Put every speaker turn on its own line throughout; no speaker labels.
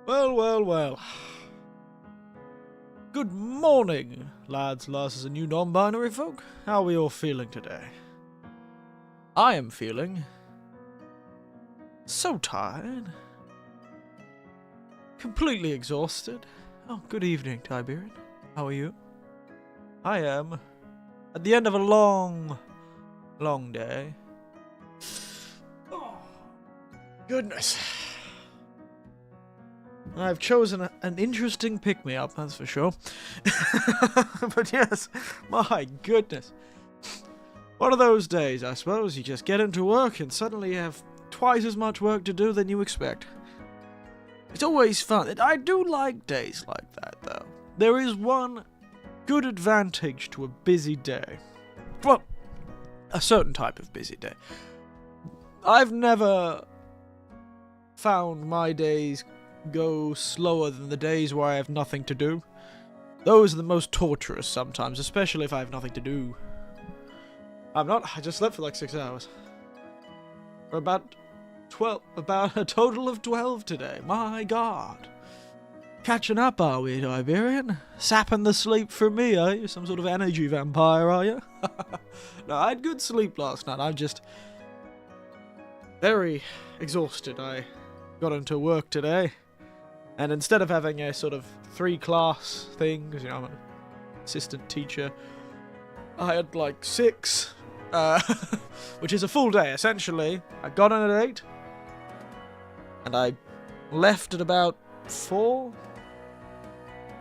Well, well, well. Good morning, lads, lasses, and you non-binary folk. How are we all feeling today? I am feeling so tired. Completely exhausted. Oh, good evening, Tiberian. How are you? I am at the end of a long day. Oh, goodness. I've chosen an interesting pick-me-up, that's for sure. But yes, my goodness. One of those days, I suppose. You just get into work and suddenly you have twice as much work to do than you expect. It's always fun. I do like days like that, though. There is one good advantage to a busy day. Well, a certain type of busy day. I've never found my days go slower than the days where I have nothing to do. Those are the most torturous sometimes, especially if I have nothing to do. I just slept for like 6 hours. For about a total of 12 today. My god. Catching up, are we, Iberian? Sapping the sleep from me, are you? Some sort of energy vampire, are you? No, I had good sleep last night. I'm just very exhausted. I got into work today. And instead of having a sort of 3-class thing, because, you know, I'm an assistant teacher, I had like 6, which is a full day, essentially. I got in at 8, and I left at about 4,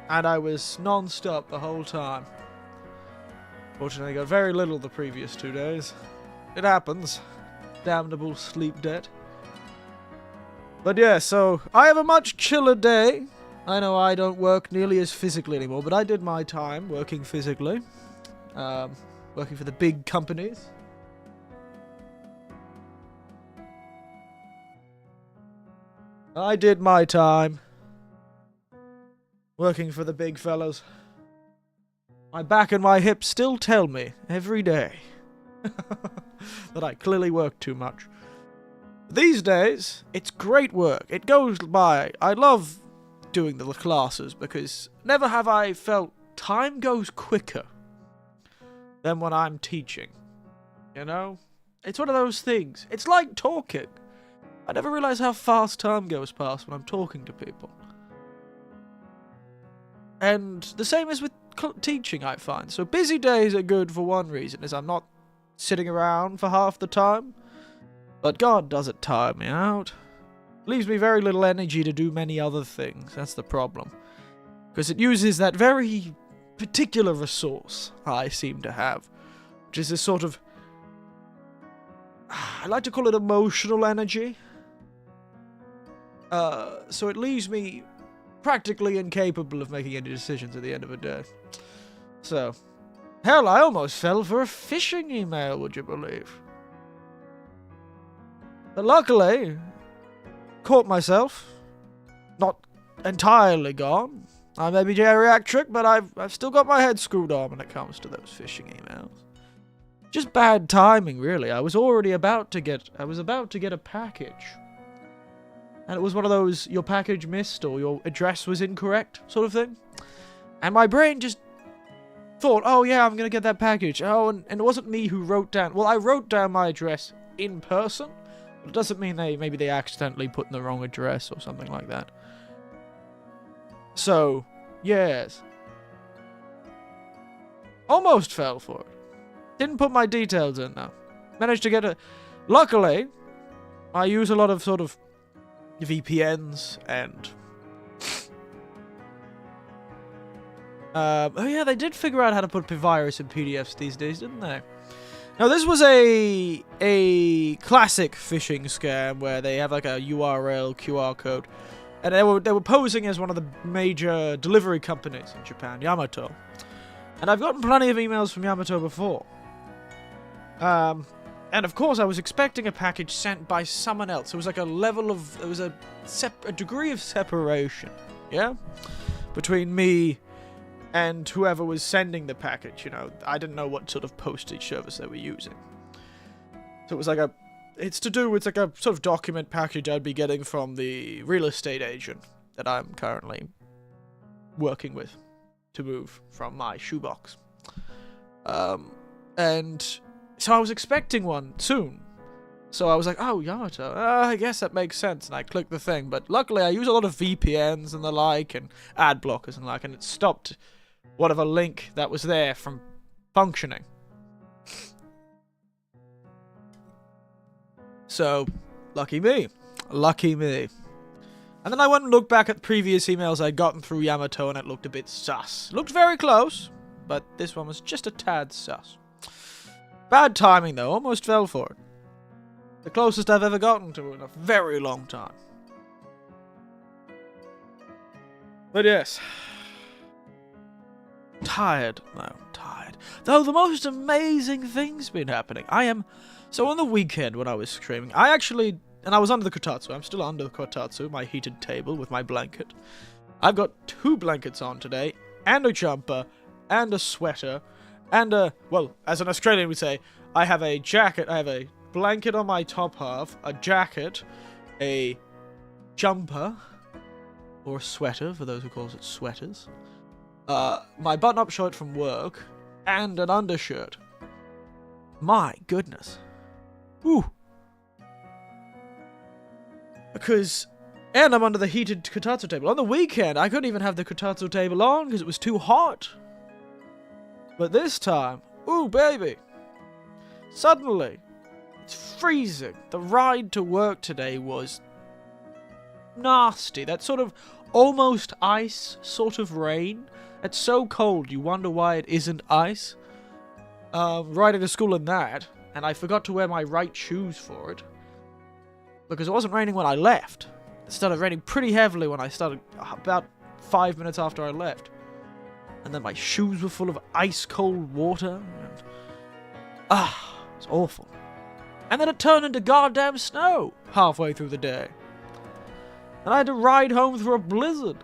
and I was non-stop the whole time. Fortunately, I got very little the previous 2 days. It happens. Damnable sleep debt. But yeah, so I have a much chiller day. I know I don't work nearly as physically anymore, but I did my time working physically. Working for the big companies. I did my time working for the big fellas. My back and my hips still tell me every day that I clearly work too much. These days, it's great work. It goes by. I love doing the classes because never have I felt time goes quicker than when I'm teaching. You know? It's one of those things. It's like talking. I never realize how fast time goes past when I'm talking to people. And the same is with teaching, I find. So busy days are good for one reason, is I'm not sitting around for half the time. But God doesn't tire me out. Leaves me very little energy to do many other things. That's the problem. Because it uses that very particular resource I seem to have. Which is this sort of... I like to call it emotional energy. So it leaves me practically incapable of making any decisions at the end of a day. So... Hell, I almost fell for a phishing email, would you believe? But luckily, caught myself. Not entirely gone. I may be geriatric, but I've still got my head screwed on when it comes to those phishing emails. Just bad timing, really. I was about to get a package. And it was one of those, your package missed or your address was incorrect sort of thing. And my brain just thought, oh yeah, I'm going to get that package. Oh, and it wasn't me who wrote down. Well, I wrote down my address in person. But it doesn't mean maybe they accidentally put in the wrong address or something like that. So, yes. Almost fell for it. Didn't put my details in, though. Managed to get a... Luckily, I use a lot of sort of VPNs and... oh yeah, they did figure out how to put virus in PDFs these days, didn't they? Now, this was a classic phishing scam where they have like a URL, QR code, and they were posing as one of the major delivery companies in Japan, Yamato. And I've gotten plenty of emails from Yamato before. And of course, I was expecting a package sent by someone else. It was like a level of, it was a degree of separation, yeah, between me and whoever was sending the package. You know, I didn't know what sort of postage service they were using. So it was like it's to do with like a sort of document package I'd be getting from the real estate agent that I'm currently working with to move from my shoebox. And so I was expecting one soon. So I was like, oh, Yamato, I guess that makes sense. And I clicked the thing. But luckily I use a lot of VPNs and the like, and ad blockers and the like, and it stopped whatever link that was there from functioning. So, lucky me. Lucky me. And then I went and looked back at previous emails I'd gotten through Yamato, and it looked a bit sus. Looked very close, but this one was just a tad sus. Bad timing, though. Almost fell for it. The closest I've ever gotten to it in a very long time. But yes. Tired. No, tired. Though the most amazing thing's been happening. So on the weekend when I was streaming, and I was under the kotatsu. I'm still under the kotatsu, my heated table with my blanket. I've got 2 blankets on today, and a jumper, and a sweater, and well, as an Australian would say, I have a jacket, I have a blanket on my top half, a jacket, a jumper, or sweater, for those who call it sweaters, my button-up shirt from work, and an undershirt. My goodness. Ooh. And I'm under the heated kotatsu table. On the weekend, I couldn't even have the kotatsu table on because it was too hot. But this time, ooh, baby. Suddenly, it's freezing. The ride to work today was nasty. That sort of almost ice sort of rain. It's so cold, you wonder why it isn't ice. Riding to school in that, and I forgot to wear my right shoes for it. Because it wasn't raining when I left. It started raining pretty heavily when I started, about 5 minutes after I left. And then my shoes were full of ice-cold water. And, it's awful. And then it turned into goddamn snow halfway through the day. And I had to ride home through a blizzard.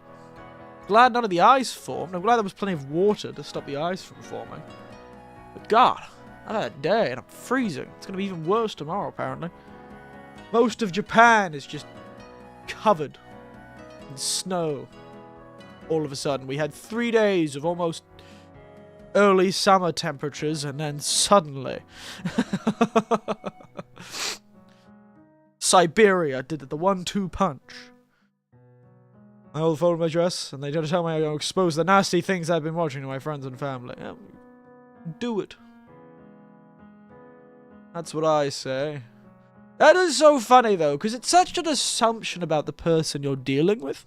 Glad none of the ice formed. I'm glad there was plenty of water to stop the ice from forming. But God, I've had a day and I'm freezing. It's going to be even worse tomorrow, apparently. Most of Japan is just covered in snow. All of a sudden, we had 3 days of almost early summer temperatures, and then suddenly Siberia did the 1-2 punch. I hold fold my dress, and they try to tell me I'm going to expose the nasty things I've been watching to my friends and family. Do it. That's what I say. That is so funny, though, because it's such an assumption about the person you're dealing with.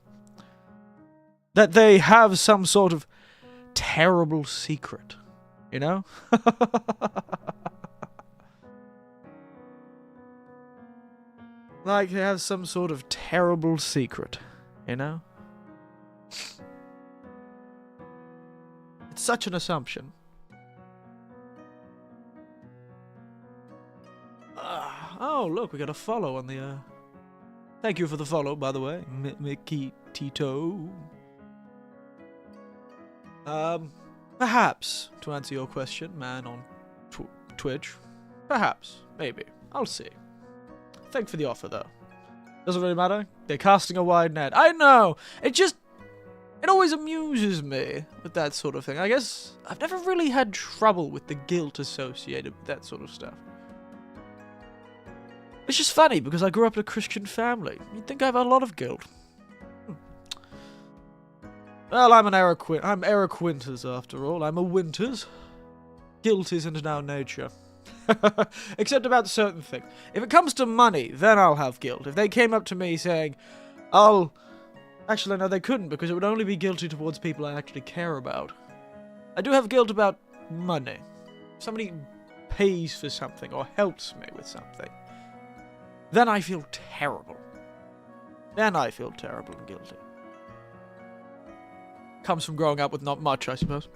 That they have some sort of terrible secret, you know? Like they have some sort of terrible secret, you know? It's such an assumption. Oh, look, we got a follow on the, Thank you for the follow, by the way, Mickey Tito. Perhaps, to answer your question, man on Twitch. Perhaps. Maybe. I'll see. Thanks for the offer, though. Doesn't really matter. They're casting a wide net. I know! It always amuses me with that sort of thing. I guess I've never really had trouble with the guilt associated with that sort of stuff. It's just funny, because I grew up in a Christian family. You'd think I have a lot of guilt. Well, I'm Eric Winters, after all. I'm a Winters. Guilt isn't now nature. Except about certain things. If it comes to money, then I'll have guilt. If they came up to me saying, Actually, no, they couldn't, because it would only be guilty towards people I actually care about. I do have guilt about money. If somebody pays for something, or helps me with something, then I feel terrible. Then I feel terrible and guilty. Comes from growing up with not much, I suppose.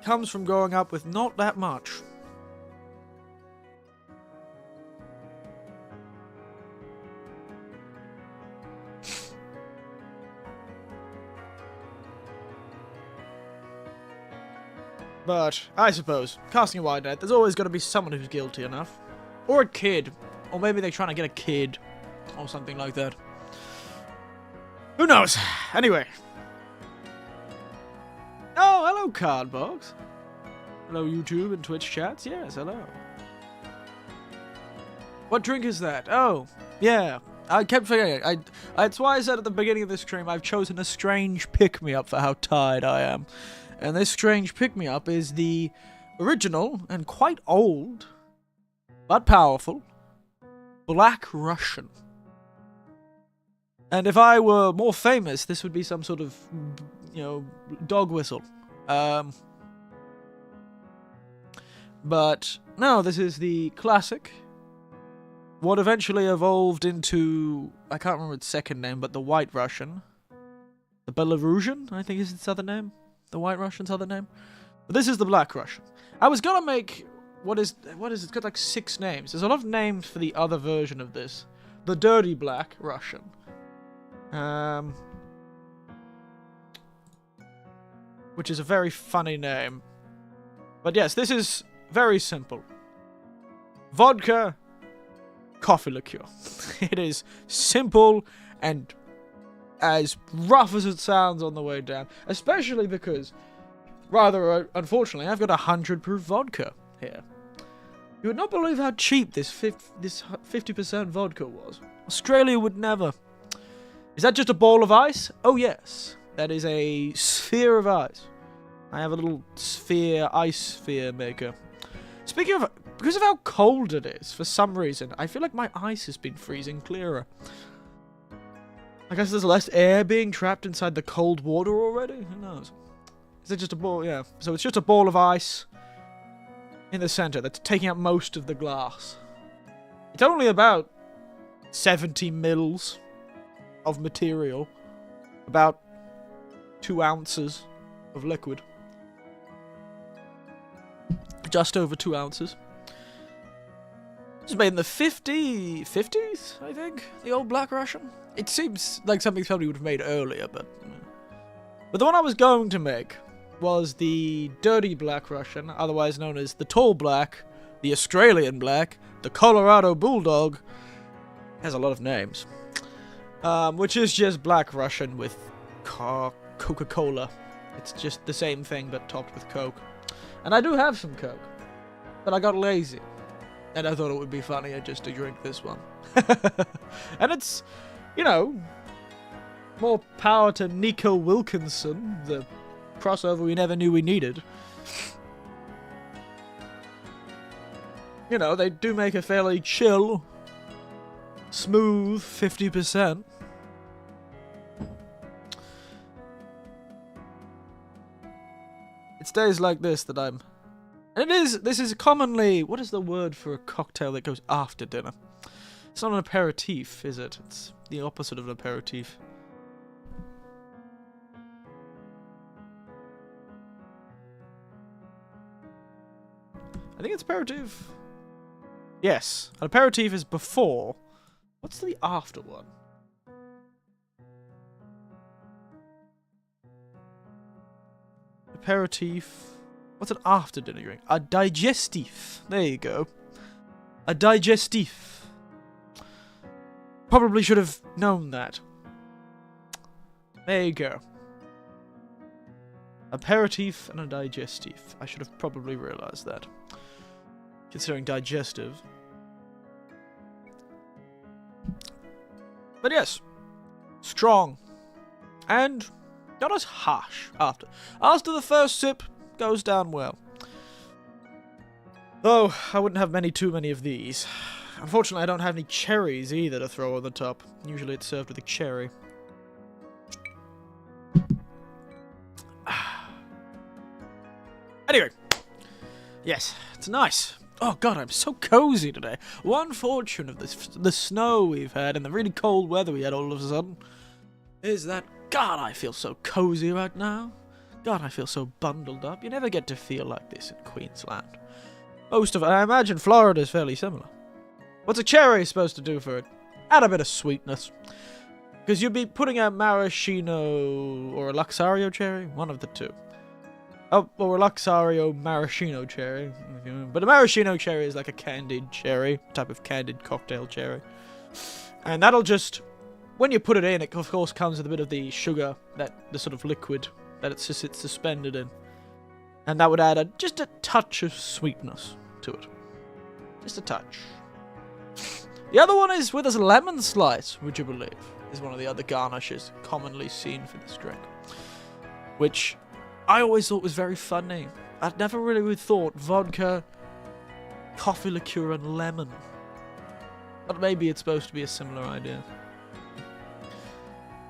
Comes from growing up with not that much. But, I suppose, casting a wide net, there's always going to be someone who's guilty enough. Or a kid. Or maybe they're trying to get a kid. Or something like that. Who knows? Anyway. Oh, hello, Cardbox. Hello, YouTube and Twitch chats. Yes, hello. What drink is that? Oh, yeah. I kept forgetting. That's why I said at the beginning of this stream, I've chosen a strange pick-me-up for how tired I am. And this strange pick-me-up is the original and quite old, but powerful, Black Russian. And if I were more famous, this would be some sort of, you know, dog whistle. But no, this is the classic. What eventually evolved into, I can't remember its second name, but the White Russian. The Belarusian, I think is its other name. The White Russian's other name. But this is the Black Russian. I was gonna make, what is it? It's got like 6 names. There's a lot of names for the other version of this. The Dirty Black Russian. Which is a very funny name. But yes, this is very simple. Vodka, coffee liqueur. It is simple and as rough as it sounds on the way down. Especially because, rather unfortunately, I've got 100 proof vodka here. You would not believe how cheap this 50% vodka was. Australia would never. Is that just a ball of ice? Oh yes, that is a sphere of ice. I have a little ice sphere maker. Speaking of, because of how cold it is, for some reason, I feel like my ice has been freezing clearer. I guess there's less air being trapped inside the cold water already? Who knows? Is it just a ball? Yeah. So it's just a ball of ice in the center that's taking up most of the glass. It's only about 70 mils of material. About 2 ounces of liquid. Just over 2 ounces. This was made in the 50s, I think, the old Black Russian. It seems like something somebody would have made earlier, but the one I was going to make was the Dirty Black Russian, otherwise known as the Tall Black, the Australian Black, the Colorado Bulldog. Has a lot of names. Which is just Black Russian with Coca-Cola. It's just the same thing, but topped with Coke. And I do have some Coke, but I got lazy. And I thought it would be funnier just to drink this one. And it's, you know, more power to Nico Wilkinson, the crossover we never knew we needed. You know, they do make a fairly chill, smooth 50%. It's days like this that I'm... And this is commonly... What is the word for a cocktail that goes after dinner? It's not an aperitif, is it? It's the opposite of an aperitif. I think it's aperitif. Yes, an aperitif is before. What's the after one? Aperitif. What's an after dinner drink? A digestif. There you go. A digestif. Probably should have known that. There you go. Aperitif and a digestif. I should have probably realized that. Considering digestive. But yes. Strong. And not as harsh after. After the first sip, goes down well. Though, I wouldn't have too many of these. Unfortunately, I don't have any cherries either to throw on the top. Usually it's served with a cherry. Anyway. Yes, it's nice. Oh god, I'm so cozy today. One fortune of the snow we've had and the really cold weather we had all of a sudden is that, god, I feel so cozy right now. God, I feel so bundled up. You never get to feel like this in Queensland. I imagine Florida's fairly similar. What's a cherry supposed to do for it? Add a bit of sweetness. Because you'd be putting a maraschino or a Luxario cherry, one of the two. Oh, or a Luxario maraschino cherry. But a maraschino cherry is like a candied cherry, type of candied cocktail cherry. And that'll just when you put it in, it of course comes with a bit of the sugar, the sort of liquid that it's suspended in. And that would add just a touch of sweetness to it. Just a touch. The other one is with a lemon slice, would you believe? Is one of the other garnishes commonly seen for this drink. Which I always thought was very funny. I'd never really thought vodka, coffee liqueur, and lemon. But maybe it's supposed to be a similar idea.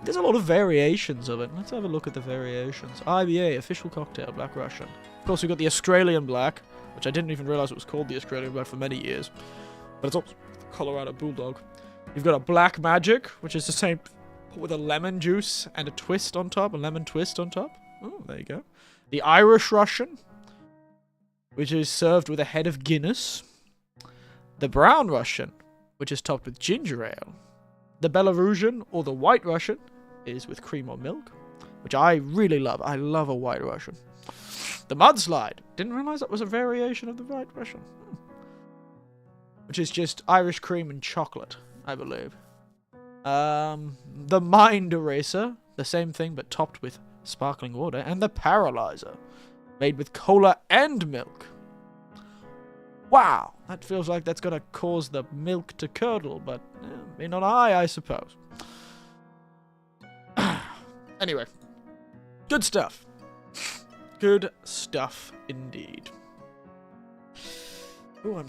There's a lot of variations of it. Let's have a look at the variations. IBA, official cocktail, Black Russian. Of course, we've got the Australian Black, which I didn't even realize it was called the Australian Black for many years. But it's also Colorado Bulldog. You've got a Black Magic, which is the same with a lemon juice and a twist on top, a lemon twist on top. Oh, there you go. The Irish Russian, which is served with a head of Guinness. The Brown Russian, which is topped with ginger ale. The Belarusian, or the White Russian, is with cream or milk, which I really love. I love a White Russian. The Mudslide. Didn't realize that was a variation of the White Russian. Which is just Irish cream and chocolate, I believe. The Mind Eraser. The same thing, but topped with sparkling water. And the Paralyzer. Made with cola and milk. Wow, that feels like that's going to cause the milk to curdle, but me not I suppose. Anyway, good stuff. Good stuff indeed. Oh, I'm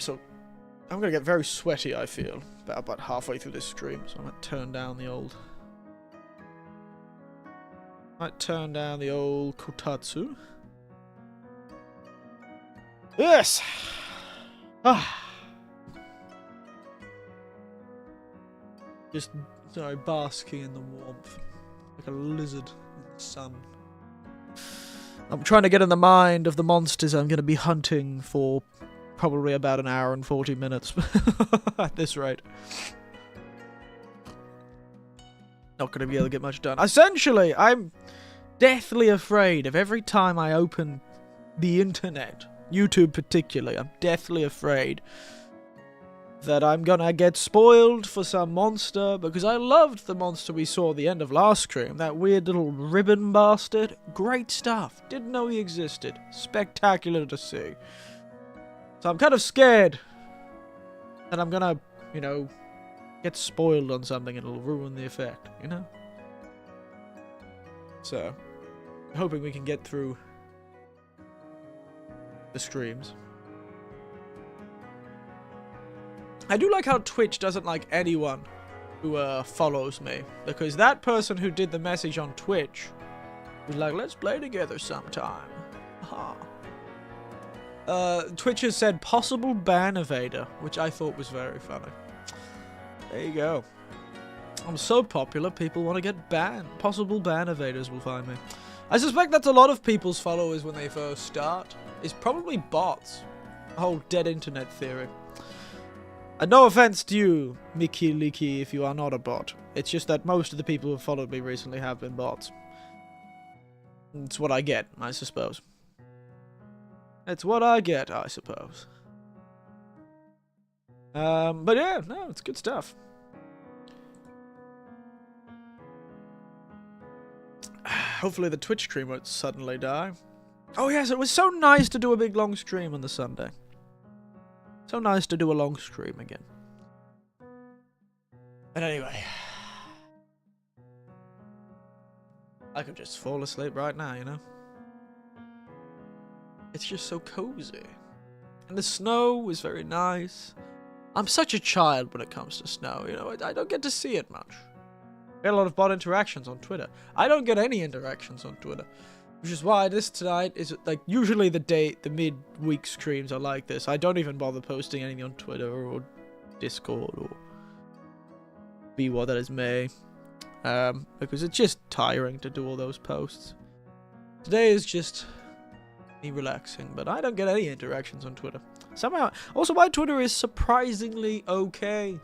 going to get very sweaty, I feel, about halfway through this stream, so I might turn down the old... kotatsu. Yes! Just, sorry, basking in the warmth. Like a lizard in the sun. I'm trying to get in the mind of the monsters I'm going to be hunting for probably about an hour and 40 minutes. At this rate. Not going to be able to get much done. Essentially, I'm deathly afraid of every time I open the internet, YouTube particularly, I'm deathly afraid that I'm gonna get spoiled for some monster, because I loved the monster we saw at the end of last stream, that weird little ribbon bastard. Great stuff. Didn't know he existed. Spectacular to see. So I'm kind of scared that I'm gonna, you know, get spoiled on something and it'll ruin the effect, you know? So, hoping we can get through the streams. I do like how Twitch doesn't like anyone who follows me, because that person who did the message on Twitch was like, let's play together sometime. Twitch has said possible ban evader, which I thought was very funny. There you go. I'm so popular, people want to get banned. Possible ban evaders will find me. I suspect that's a lot of people's followers when they first start. It's probably bots. A whole dead internet theory. And no offense to you, Mickey Leaky, if you are not a bot. It's just that most of the people who have followed me recently have been bots. It's what I get, I suppose. It's what I get, I suppose. But yeah, no, it's good stuff. Hopefully the Twitch stream won't suddenly die. Oh yes, it was so nice to do a big long stream on the Sunday. So nice to do a long stream again. But anyway, I could just fall asleep right now, you know? It's just so cozy. And the snow is very nice. I'm such a child when it comes to snow, you know? I don't get to see it much. I get a lot of bot interactions on Twitter. I don't get any interactions on Twitter. Which is why this tonight is, like, usually the mid-week streams are like this. I don't even bother posting anything on Twitter or Discord or be what that is may. Because it's just tiring to do all those posts. Today is just me relaxing, but I don't get any interactions on Twitter. Somehow, also my Twitter is surprisingly okay.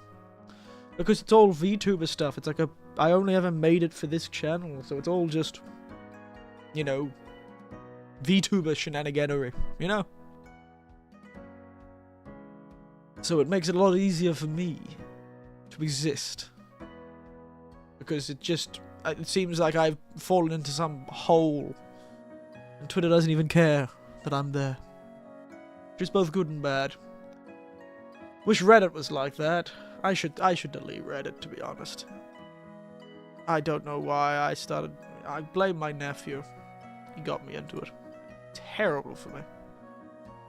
Because it's all Vtuber stuff. It's like I only ever made it for this channel, so it's all just, you know, Vtuber shenaniganery, you know? So it makes it a lot easier for me to exist. because it seems like I've fallen into some hole, and Twitter doesn't even care that I'm there. Which is both good and bad. Wish Reddit was like that. I should delete Reddit, to be honest. I don't know why I blame my nephew. He got me into it. Terrible for me.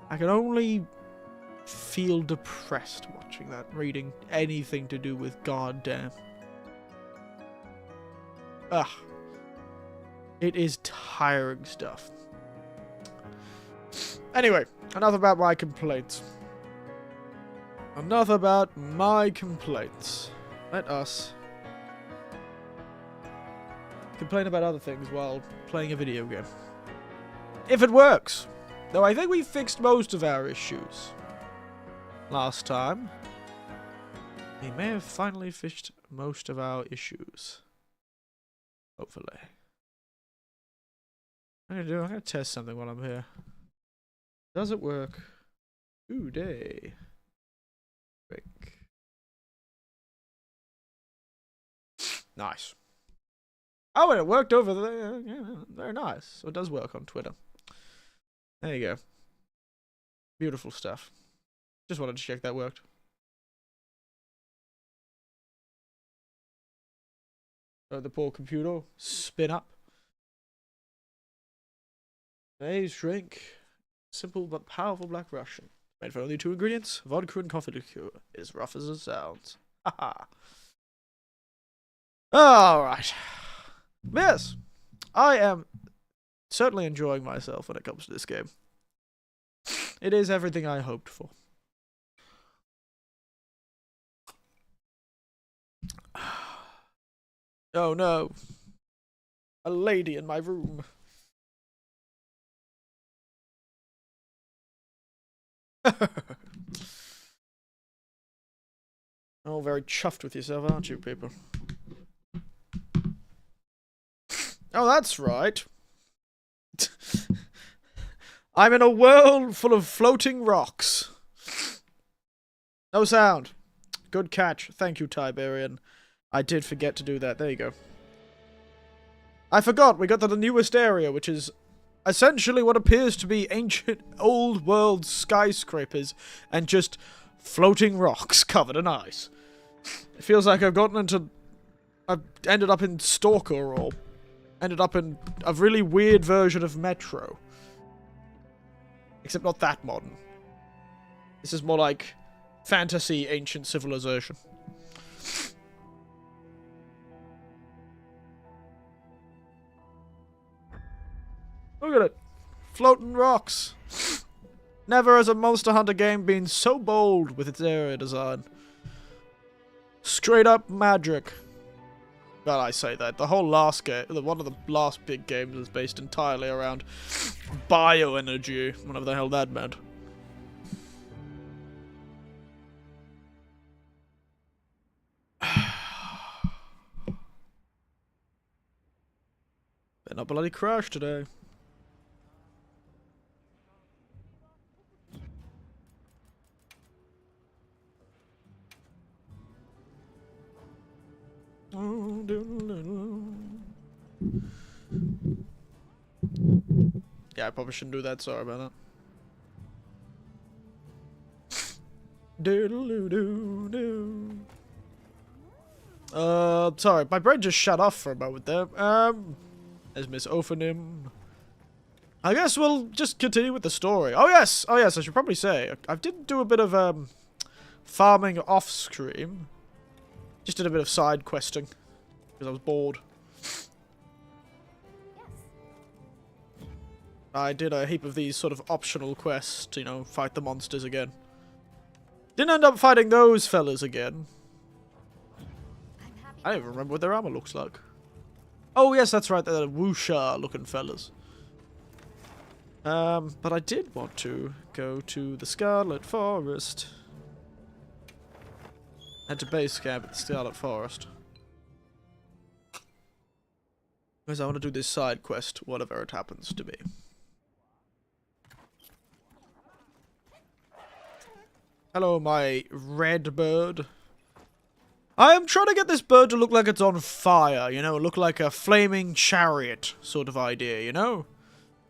I can only feel depressed watching that, reading anything to do with goddamn. Ugh. It is tiring stuff. Anyway, enough about my complaints. Enough about my complaints. Let us complain about other things while playing a video game. If it works. Though I think we fixed most of our issues last time. We may have finally fixed most of our issues. Hopefully. I'm gonna test something while I'm here. Does it work? Today. Frick. Nice. Oh, and it worked over there. Yeah, very nice. So it does work on Twitter. There you go. Beautiful stuff. Just wanted to check that worked. Oh, the poor computer. Spin up. Hey, shrink. Simple but powerful black Russian. Made from only 2 ingredients, vodka and coffee liqueur. As rough as it sounds. Haha. Alright. Yes. I am certainly enjoying myself when it comes to this game. It is everything I hoped for. Oh no. A lady in my room. Oh, very chuffed with yourself, aren't you, people? Oh, that's right. I'm in a world full of floating rocks. No sound. Good catch. Thank you, Tiberian. I did forget to do that. There you go. I forgot. We got to the newest area, which is essentially what appears to be ancient old world skyscrapers and just floating rocks covered in ice. It feels like I've ended up in Stalker or ended up in a really weird version of Metro. Except not that modern. This is more like fantasy ancient civilization. Look at it. Floating rocks. Never has a Monster Hunter game been so bold with its area design. Straight up magic. God, I say that. The whole last game, one of the last big games was based entirely around bioenergy, whatever the hell that meant. Better not bloody crash today. Yeah, I probably shouldn't do that. Sorry about that. Doodle-doo-doo-doo. Sorry, my brain just shut off for a moment there. There's Miss Ophanim. I guess we'll just continue with the story. Oh yes, I should probably say I did do a bit of farming off screen. Just did a bit of side questing because I was bored. I did a heap of these sort of optional quests to, you know, fight the monsters again. Didn't end up fighting those fellas again. I don't even remember what their armor looks like. Oh yes, that's right, they're the wuxia looking fellas. But I did want to go to the Scarlet Forest. Head to base camp at the Scarlet Forest. Because I want to do this side quest, whatever it happens to be. Hello, my red bird. I am trying to get this bird to look like it's on fire, you know, look like a flaming chariot sort of idea, you know?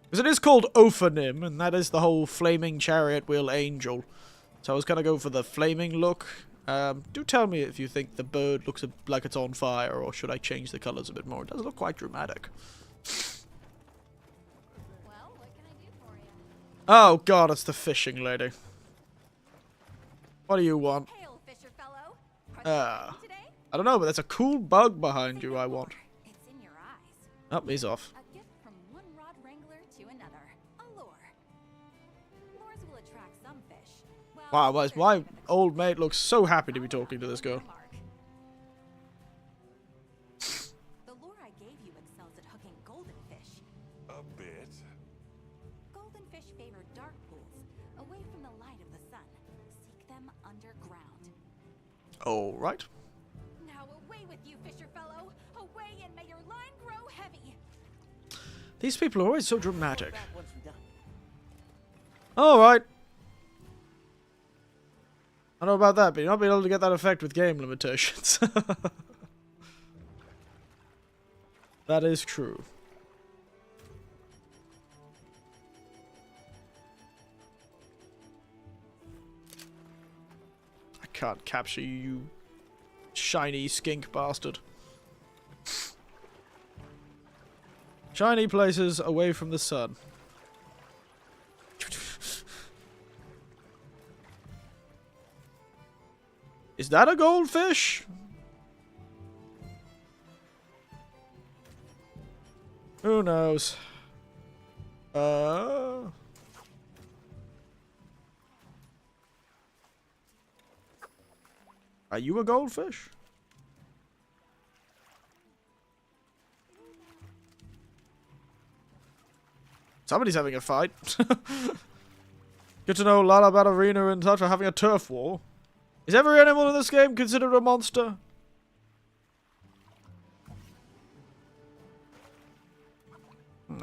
Because it is called Ophanim, and that is the whole flaming chariot wheel angel. So I was going to go for the flaming look. Do tell me if you think the bird looks like it's on fire, or should I change the colours a bit more? It does look quite dramatic.
Well, what can I do for you?
Oh god, it's the fishing lady. What do you want?
Hail, fisher fellow. Are you today?
I don't know, but there's a cool bug behind you I want.
It's in your eyes.
Oh, he's off.
A gift from one rod wrangler to another. A lure. Lures will attract some fish.
Wow, my old mate looks so happy to be talking to this girl.
The lure I gave you excels at hooking golden fish.
A bit.
Golden fish favor dark pools, away from the light of the sun. Seek them underground.
Alright.
Now away with you, fisher fellow. Away, and may your line grow heavy.
These people are always so dramatic. Alright. I don't know about that, but you're not being able to get that effect with game limitations. That is true. I can't capture you, you shiny skink bastard. Shiny places away from the sun. Is that a goldfish? Who knows? Are you a goldfish? Somebody's having a fight. Good to know a lot about arena and such are having a turf war. Is every animal in this game considered a monster?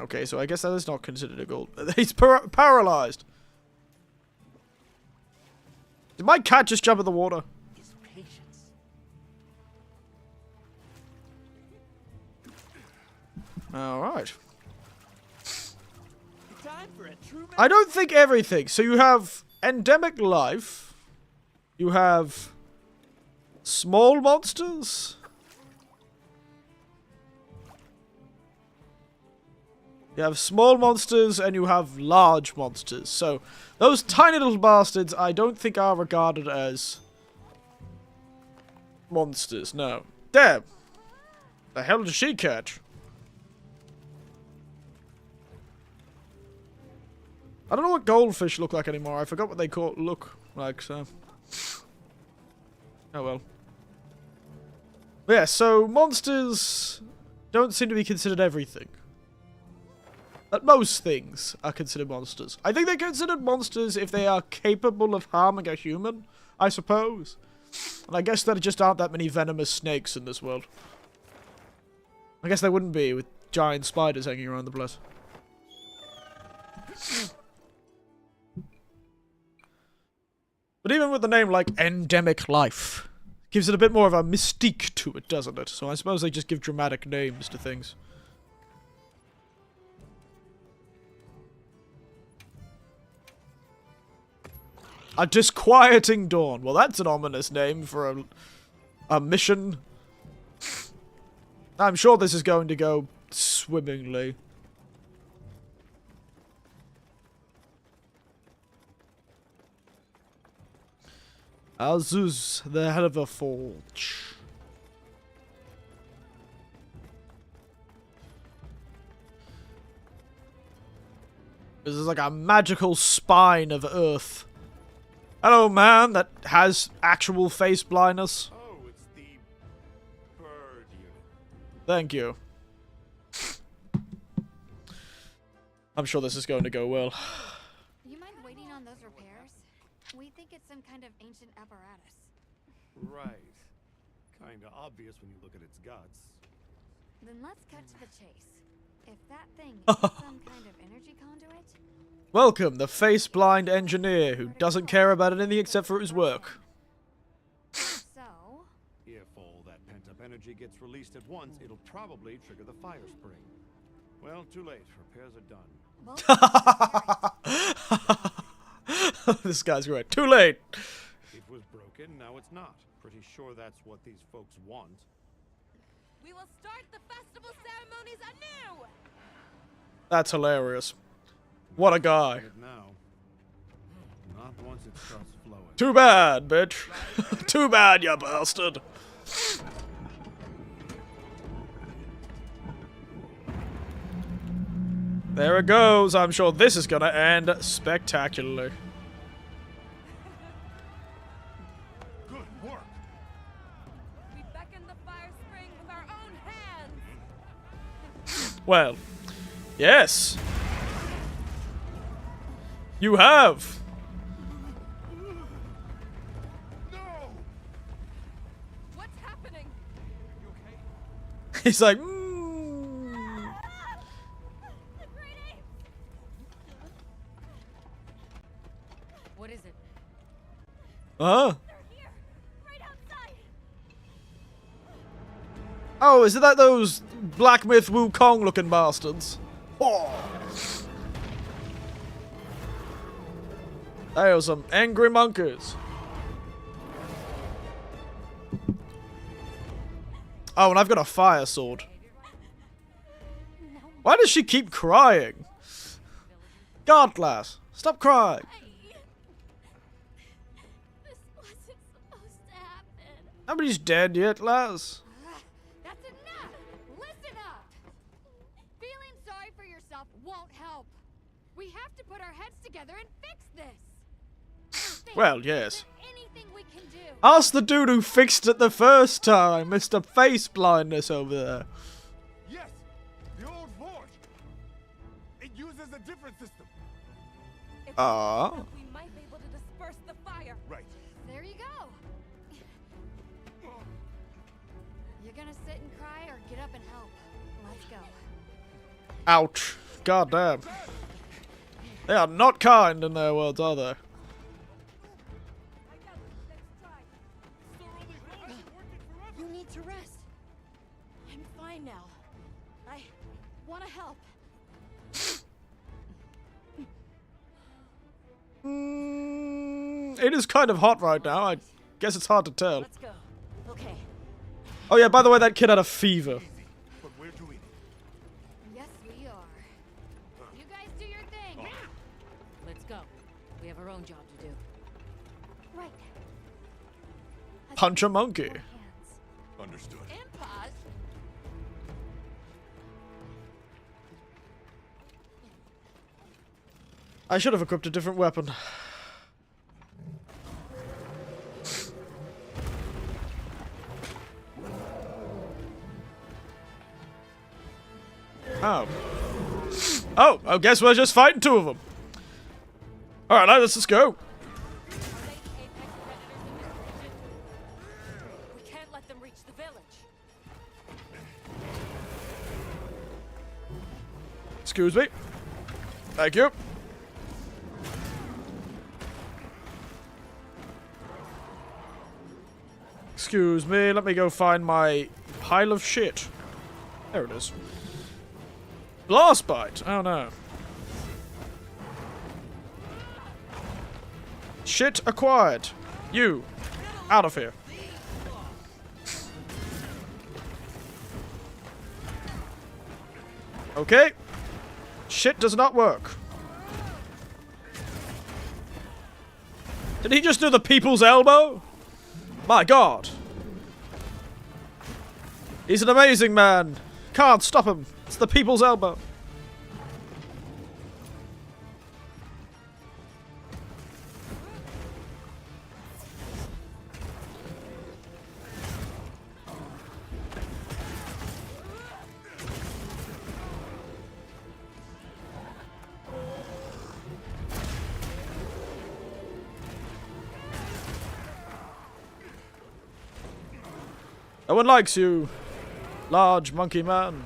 Okay, so I guess that is not considered a gold. He's paralyzed. Did my cat just jump in the water? Alright. I don't think everything. So you have endemic life. You have small monsters. You have small monsters and you have large monsters. So those tiny little bastards I don't think are regarded as monsters. No. Damn. The hell did she catch? I don't know what goldfish look like anymore. I forgot what they look like, so. Oh well. But yeah, so monsters don't seem to be considered everything. But most things are considered monsters. I think they're considered monsters if they are capable of harming a human, I suppose. And I guess there just aren't that many venomous snakes in this world. I guess there wouldn't be with giant spiders hanging around the place. But even with the name like Endemic Life, gives it a bit more of a mystique to it, doesn't it? So I suppose they just give dramatic names to things. A Disquieting Dawn. Well, that's an ominous name for a mission. I'm sure this is going to go swimmingly. Azuz, the head of a forge. This is like a magical spine of Earth. Hello, man, that has actual face blindness.
Oh, it's the bird unit.
Thank you. I'm sure this is going to go well.
You mind waiting on those repairs? We think it's some kind of ancient apparatus.
Right. Kinda obvious when you look at its guts.
Then let's cut to the chase. If that thing is some kind of energy conduit,
Welcome, the face-blind engineer who doesn't care about anything except for his work.
so
If energy gets released at once, it'll probably trigger the fire spring. Well, too late. Repairs are done.
This guy's great. Too late.
It was broken, now it's not. Pretty sure that's what these folks want.
We will start the festival ceremonies anew!
That's hilarious. What a guy.
It now. Not once it starts flowing.
Too bad, bitch. Too bad, you bastard. There it goes. I'm sure this is gonna end spectacularly.
Good work.
We beckon the fire spring with our own hands!
Well, yes. You have.
No!
What's happening?
You okay?
He's like,
The great ape! What is it?
huh?
They're here! Right outside!
Oh, is it that those Black Myth Wukong looking bastards? Oh. They are some angry monkeys. Oh, and I've got a fire sword. Why does she keep crying? God, lass, stop crying.
This wasn't supposed to happen.
Nobody's dead yet, lass.
That's enough! Listen up! Feeling sorry for yourself won't help. We have to put our heads together and fix this. Think,
Well,
is
yes.
there anything we can do?
Ask the dude who fixed it the first time, Mr. Face Blindness over there.
Yes! The old forge! It uses a different system.
If we
Ah.
fix it, we might be able to disperse the fire.
Right.
There you go. You're gonna sit and cry or get up and help. Let's go.
Ouch. God damn. They are not kind in their words, are they?
You need to rest. I'm fine now. I want to help.
It is kind of hot right now. I guess it's hard to tell.
Let's go. Okay.
Oh yeah, by the way, that kid had a fever.
But we're doing it.
Yes, we are. You guys do your thing. Let's go. We have our own job to do. Right.
Punch a monkey.
Hands.
Understood.
And pause.
I should have equipped a different weapon. Oh. Oh, I guess we're just fighting two of them. Alright, let's just go.
Are they apex predators in this region? We can't let them reach the village.
Excuse me. Thank you. Excuse me, let me go find my pile of shit. There it is. Blast bite. Oh no. Shit acquired. You. Out of here. Okay. Shit does not work. Did he just do the people's elbow? My god. He's an amazing man. Can't stop him. It's the people's elbow. No one likes you, large monkey man.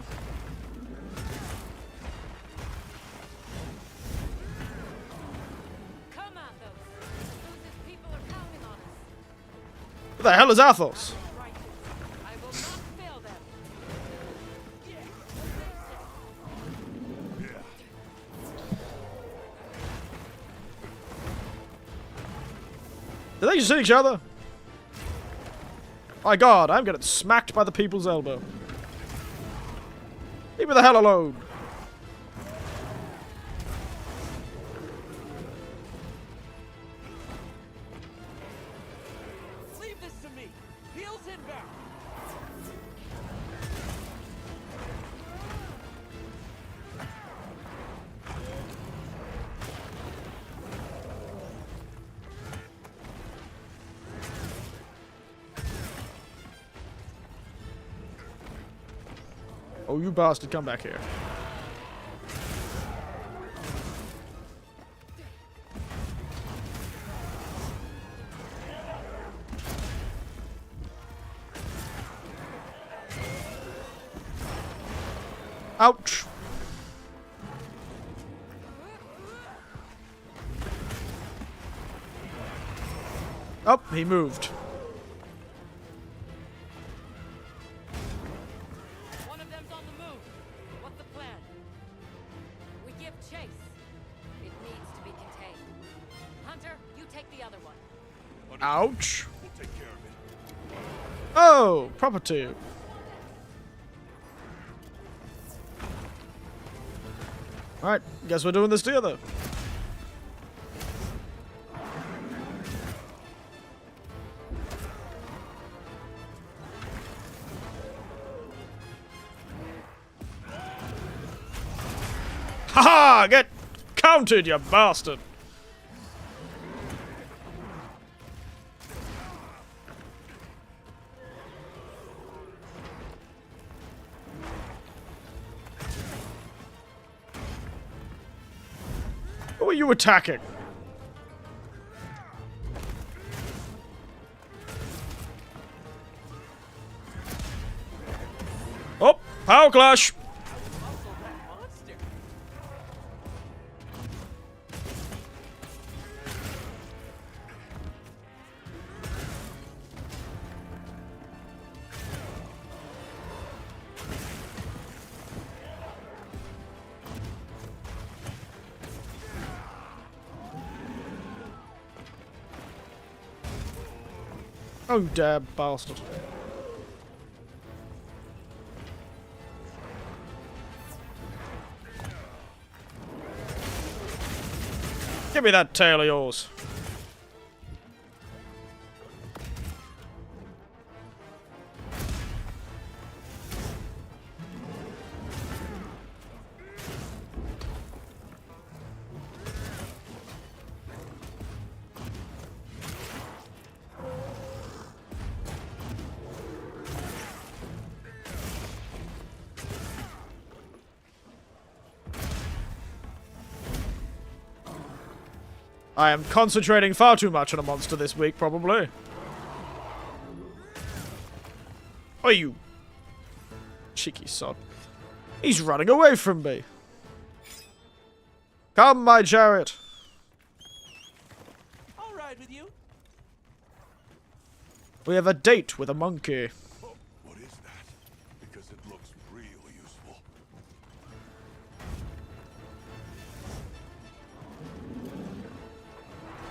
Come on, those. Luce's people are counting on us.
Who the hell is Athos?
Right. I will not
they just hit each other? My god, I'm getting smacked by the people's elbow. Leave me the hell alone.
Leave this to me. Heels inbound.
Oh, you bastard, come back here. Ouch! Oh, he moved.
One of them's on the move. What's the plan?
We give chase. It needs to be contained. Hunter, you take the other one.
Ouch!
We'll take care of it.
Oh, property. Alright, guess we're doing this together. Haha! Get counted, you bastard! Who are you attacking? Oh, power clash!
Muscle that monster.
Oh, damn bastard. Give me that tail of yours. I am concentrating far too much on a monster this week, probably. Oh, you cheeky sod. He's running away from me. Come, my chariot.
I'll ride with you.
We have a date with a monkey.
Oh, what is that? Because it looks real useful.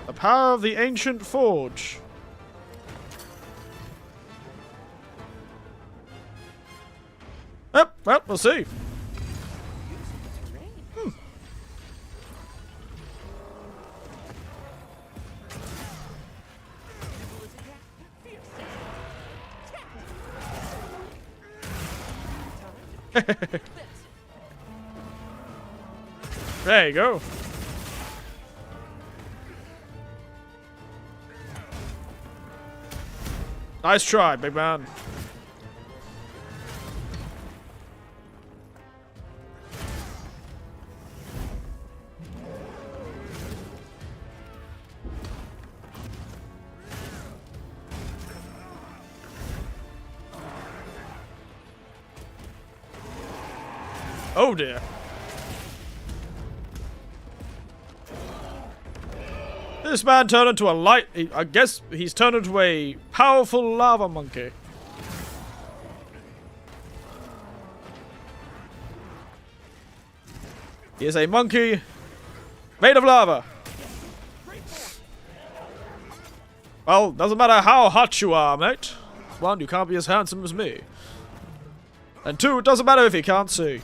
The power of the ancient forge. Yep, well, we'll see. There you go. Nice try, big man. Oh dear. This man turned into a light. I guess he's turned into a powerful lava monkey. He is a monkey made of lava. Well, doesn't matter how hot you are, mate. One, you can't be as handsome as me. And two, it doesn't matter if you can't see.
You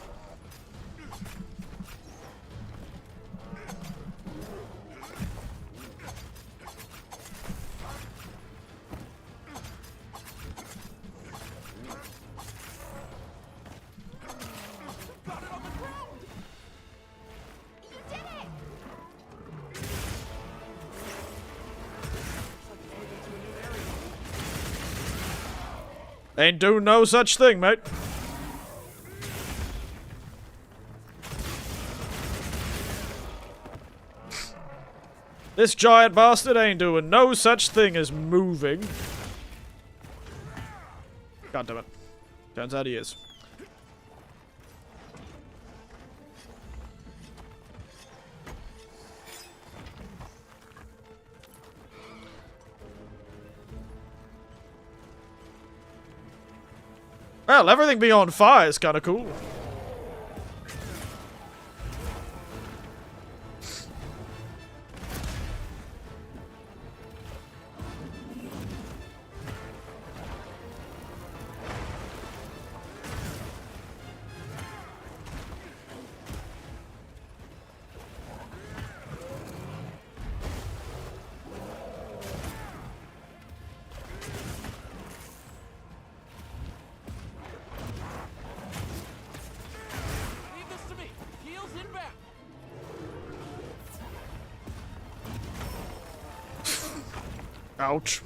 did it!
Ain't do no such thing, mate. This giant bastard ain't doing no such thing as moving. God damn it. Turns out he is. Well, everything being on fire is kind of cool.
Leave this to me. Heels inbound.
Ouch.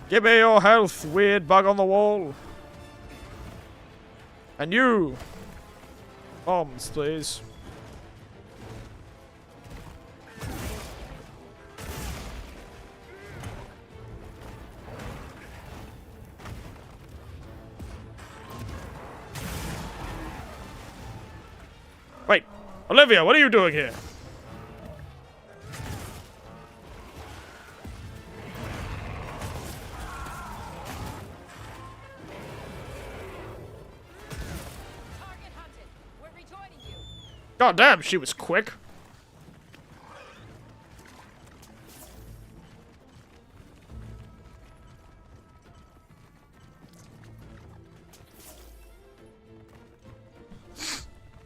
Give me your health, weird bug on the wall. And you. Bombs, please. Wait, Olivia, what are you doing here?
Target hunted. We're rejoining you.
God damn, she was quick.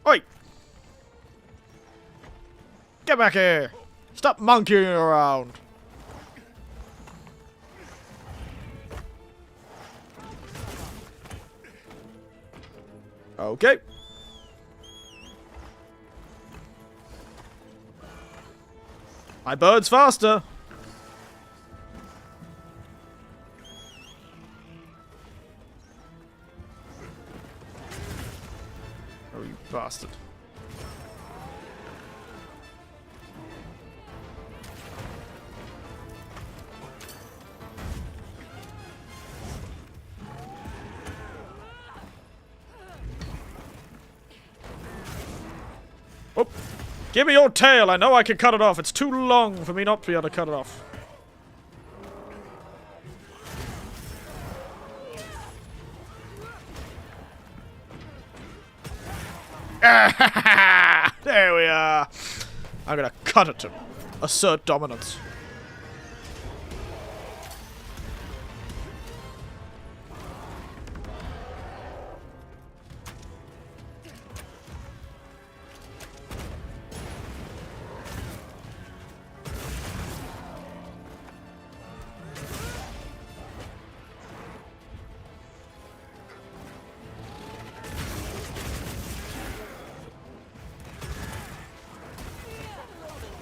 Oi! Get back here! Stop monkeying around! Okay. My bird's faster! Oh, you bastard. Oh, give me your tail. I know I can cut it off. It's too long for me not to be able to cut it off. There we are. I'm gonna cut it to assert dominance.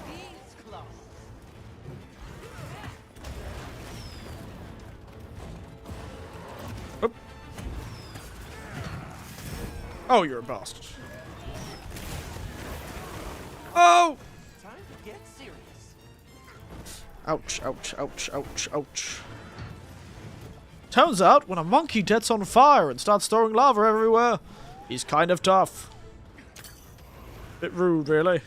These claws.
Oop. Oh, you're a bastard. Oh!
Time to get serious.
Ouch, ouch, ouch, ouch, ouch. Turns out, when a monkey gets on fire and starts throwing lava everywhere, he's kind of tough. Bit rude, really.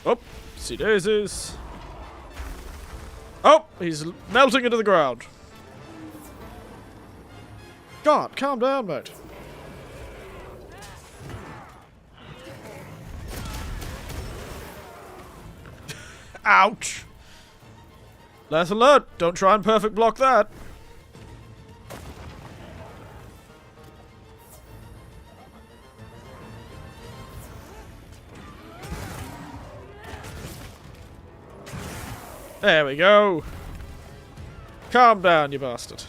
Oh, see daisies. Oh, he's melting into the ground. God, calm down, mate. Ouch. Lesson learned. Don't try and perfect block that. There we go. Calm down, you bastard.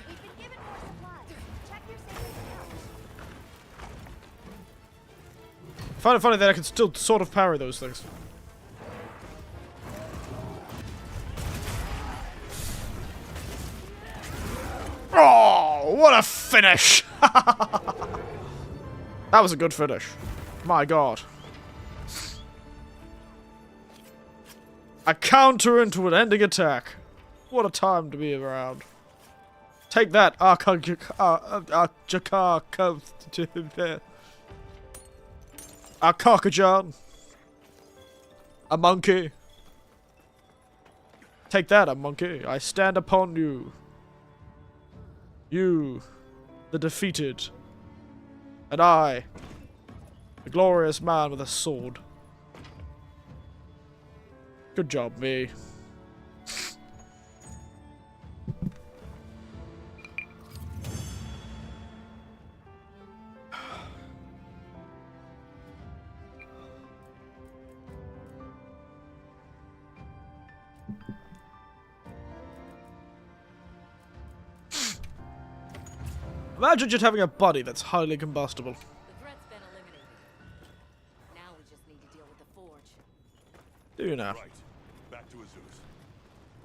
We've been given more supplies. Check your savings account.
I find it funny that I can still sort of parry those things. Oh, what a finish! That was a good finish. My god. A counter into an ending attack. What a time to be around. Take that, a Kakajan. A monkey. Take that, a monkey. I stand upon you. You, the defeated. And I, the glorious man with a sword. Good job, me. Imagine just having a body that's highly combustible.
The threat's been eliminated. Now we just need to deal with the forge.
Do you now?
Right. Back to Azus.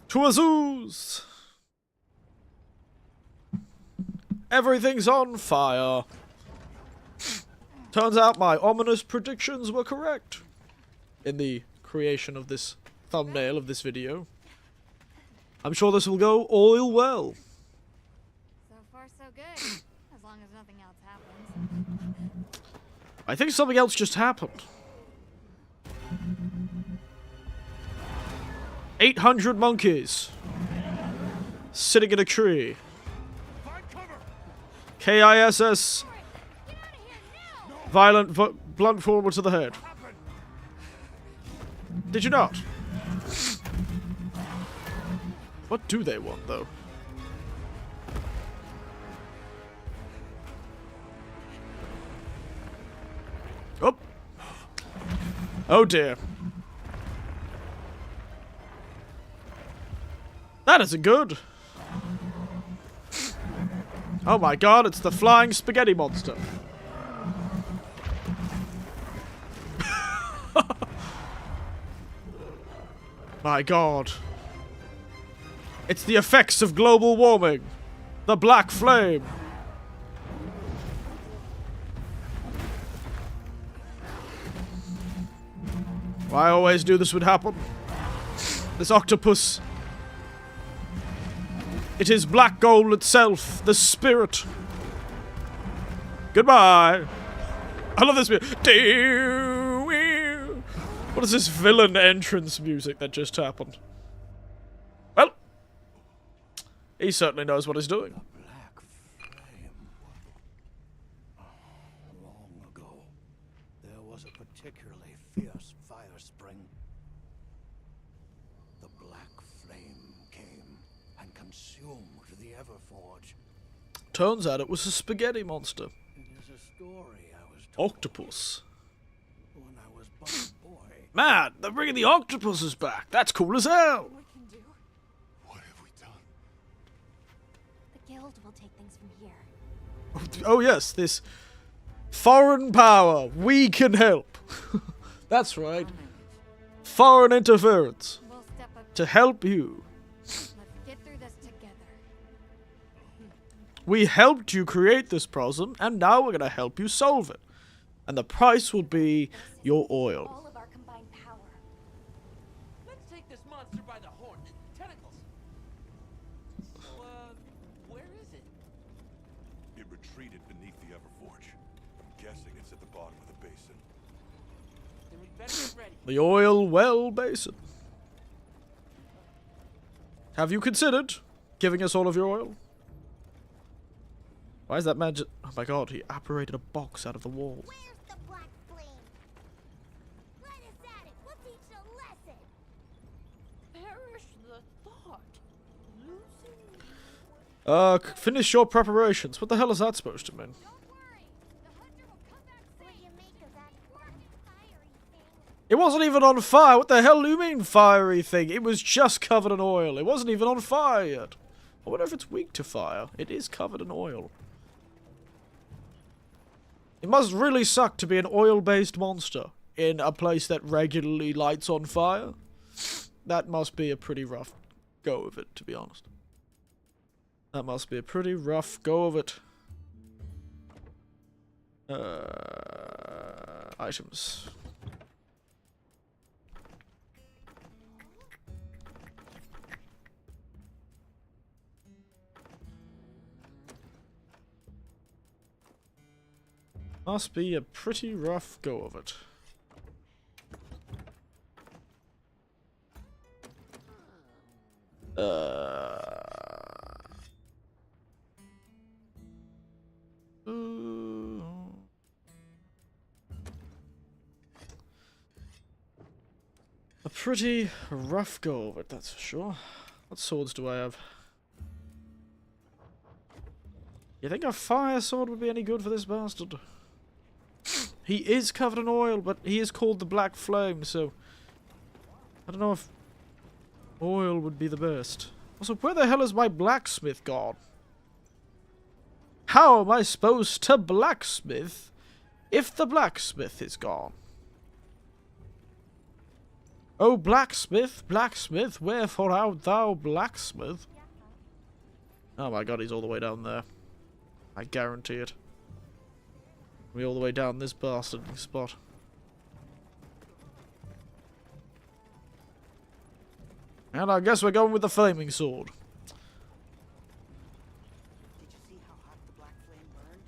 To Azus! Everything's on fire. Turns out my ominous predictions were correct. In the creation of this thumbnail of this video. I'm sure this will go all well.
So far, so good. As long as nothing else happens.
I think something else just happened. 800 monkeys. Sitting in a tree.
Find cover!
KISS.
Get out of here now!
Violent blunt forward to the head.
Happen!
Did you not? What do they want, though? Oh. Oh dear. That isn't good. Oh my god, it's the flying spaghetti monster. My god. It's the effects of global warming. The black flame. I always knew this would happen. This octopus. It is black gold itself, the spirit. Goodbye. I love this music. What is this villain entrance music that just happened? Well, he certainly knows what he's doing.
Black flame. Long ago, there was a particularly fierce fire spring. The black flame came and consumed the Everforge.
Turns out it was a spaghetti monster.
It is a story I was told
Octopus.
when I was but a boy.
Man, they're bringing the octopuses back. That's cool as hell.
We can do.
What have we done?
The guild will take things from here.
Oh yes, this foreign power. We can help. That's right. Foreign interference
We'll step up.
to help you.
Let's get through this together.
We helped you create this problem, and now we're gonna help you solve it. And the price will be your oil.
All of our combined power.
Let's take this monster by the horn. Tentacles. So, where is it?
It retreated beneath the upper forge. I'm guessing it's at the bottom of the basin.
Then we better get ready.
The oil well basin. Have you considered giving us all of your oil? Why is that man just... Oh my god, he apparated a box out of the wall.
Where's the black flame? Let us at it. We'll teach a lesson.
Perish the thought. Losing.
Finish your preparations. What the hell is that supposed to mean?
Don't worry. The hunter will come back safe. What do you make of that fiery thing?
It wasn't even on fire. What the hell do you mean, fiery thing? It was just covered in oil. It wasn't even on fire yet. I wonder if it's weak to fire. It is covered in oil. It must really suck to be an oil-based monster in a place that regularly lights on fire. That must be a pretty rough go of it, to be honest. That must be a pretty rough go of it. Items. Must be a pretty rough go of it. A pretty rough go of it, that's for sure. What swords do I have? You think a fire sword would be any good for this bastard? He is covered in oil, but he is called the Black Flame, so... I don't know if oil would be the best. Also, where the hell is my blacksmith gone? How am I supposed to blacksmith if the blacksmith is gone? Oh, blacksmith, blacksmith, wherefore art thou blacksmith? Oh my god, he's all the way down there. I guarantee it. We're all the way down this bastard spot. And I guess we're going with the flaming sword.
Did you see how hot the black flame burned?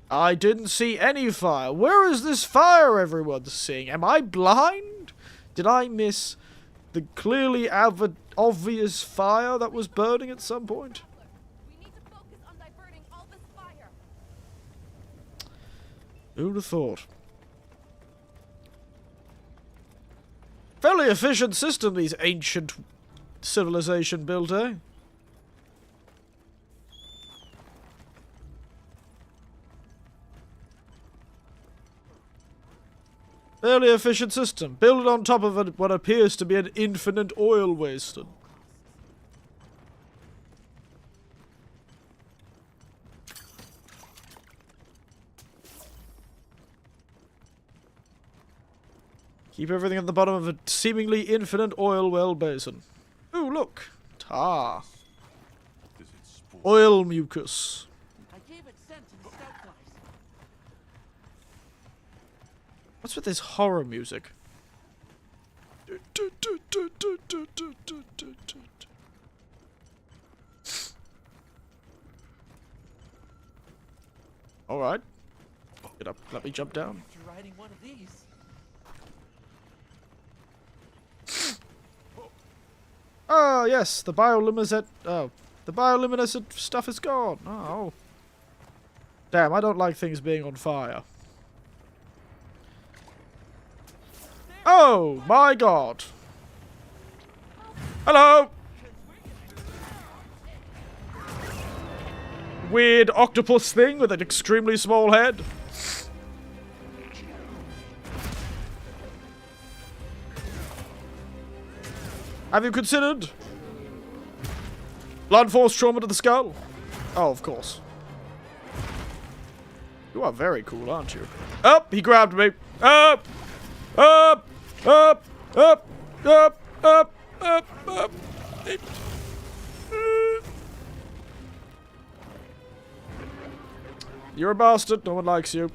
I didn't see any fire. Where is this fire everyone's seeing? Am I blind? Did I miss the clearly obvious fire that was burning at some point?
We need to focus on diverting all this fire.
Who'd have thought? Fairly efficient system, these ancient civilization built, eh? Fairly efficient system. Build it on top of what appears to be an infinite oil waster. Keep everything at the bottom of a seemingly infinite oil well basin. Ooh, look. Tar.
Does it spoil?
Oil mucus.
I gave it scent and stout flies.
What's with this horror music? Alright. Get up. Let me jump down.
After riding one of these.
Oh, yes. The bioluminescent... Oh. The bioluminescent stuff is gone. Oh. Damn, I don't like things being on fire. Oh, my god. Hello! Weird octopus thing with an extremely small head. Have you considered blunt force trauma to the skull? Oh, of course. You are very cool, aren't you? Up! He grabbed me. Up! Up! Up! Up! Up! Up! Up! Up! You're a bastard. No one likes you.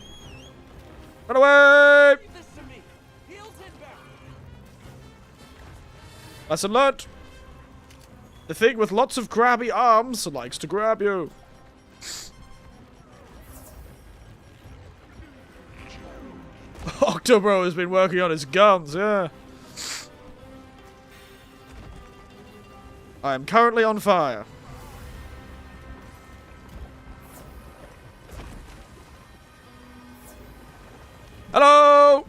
Run away!
Leave this to me. Heels inbound.
Lesson learnt. The thing with lots of grabby arms likes to grab you. Octobro has been working on his guns, yeah. I am currently on fire. Hello!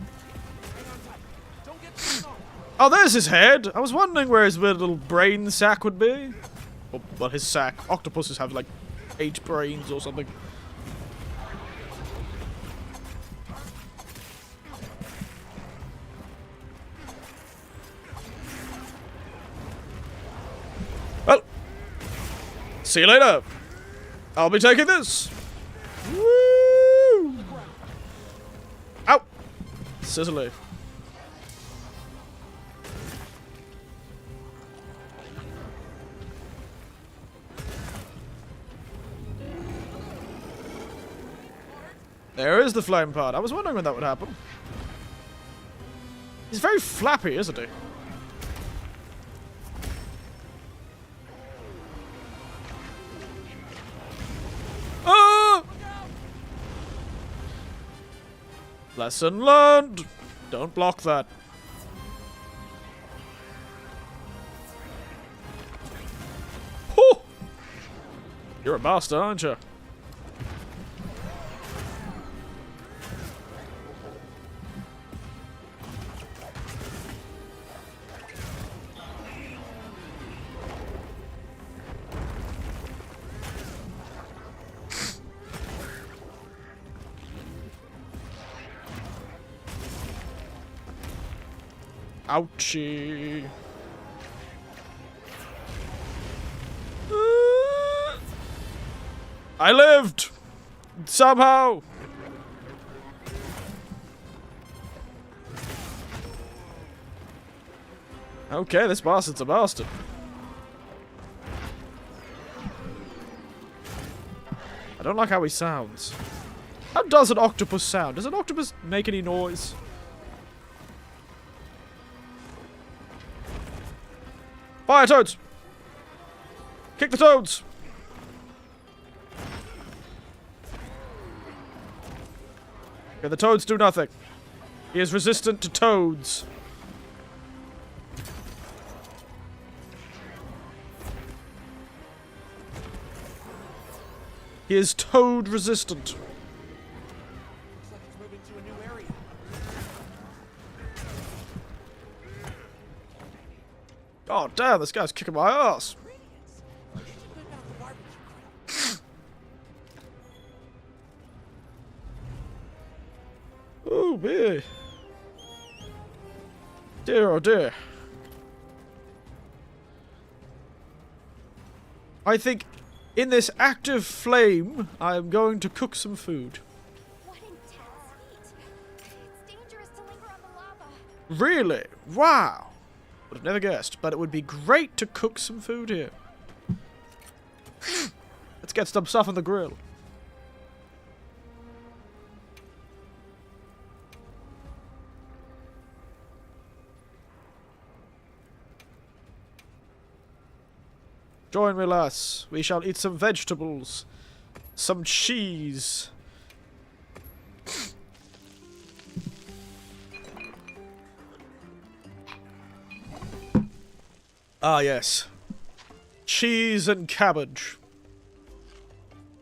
Don't get too long.
Oh, there's his head. I was wondering where his weird little brain sack would be. Oh, well, his sack. Octopuses have like 8 brains or something. Well, see you later. I'll be taking this. Woo! Ow! Sizzly. There is the flame part. I was wondering when that would happen. He's very flappy, isn't he? Ah! Lesson learned. Don't block that. Whew! You're a bastard, aren't you? Ouchie. I lived! Somehow! Okay, this bastard's a bastard. I don't like how he sounds. How does an octopus sound? Does an octopus make any noise? Fire toads! Kick the toads! Okay, the toads do nothing. He is resistant to toads. He is toad resistant.
Looks like it's moving to a new area.
Oh damn, this guy's kicking my ass. Oh dear. Dear oh dear. I think in this active flame, I am going to cook some food.
What intense heat. It's dangerous to linger on the lava.
Really? Wow. Would have never guessed, but it would be great to cook some food here. Let's get some stuff on the grill. Join me, lass. We shall eat some vegetables. Some cheese. Ah, yes. Cheese and cabbage.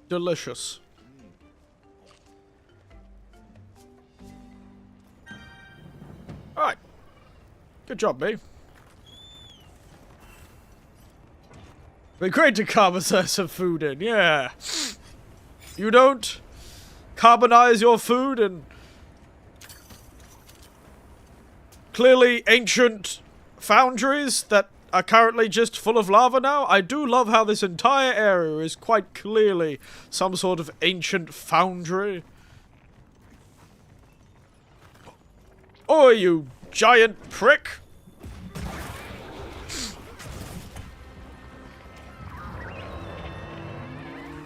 Delicious. Alright. Good job, me. Be great to carbonize some food in, yeah. You don't carbonize your food in clearly ancient foundries that are currently just full of lava now. I do love how this entire area is quite clearly some sort of ancient foundry. Oh, you giant prick!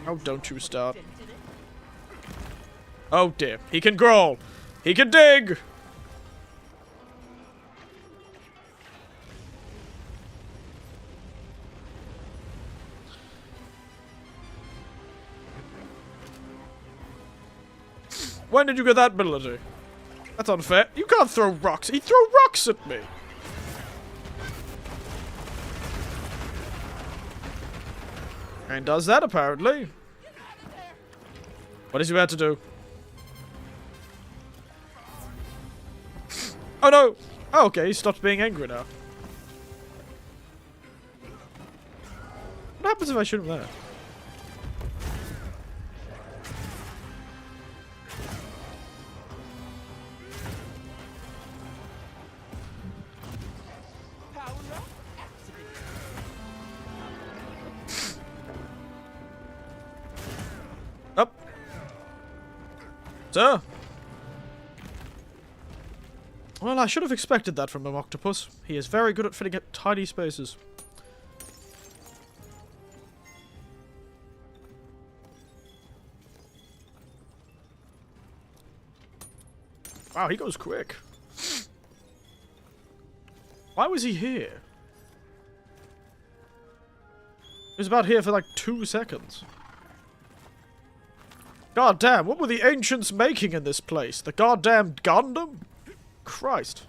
Oh, don't you start. Oh dear. He can crawl. He can dig. When did you get that ability? That's unfair. You can't throw rocks. He threw rocks at me. And does that, apparently. What is he about to do? Oh, no. Oh, okay, he stopped being angry now. What happens if I shoot him there?
Power up, activate.
Up. Sir. Well, I should have expected that from an octopus. He is very good at fitting at tiny spaces. Wow, he goes quick. Why was he here? He was about here for like 2 seconds. God damn, what were the ancients making in this place? The goddamn Gundam? Christ.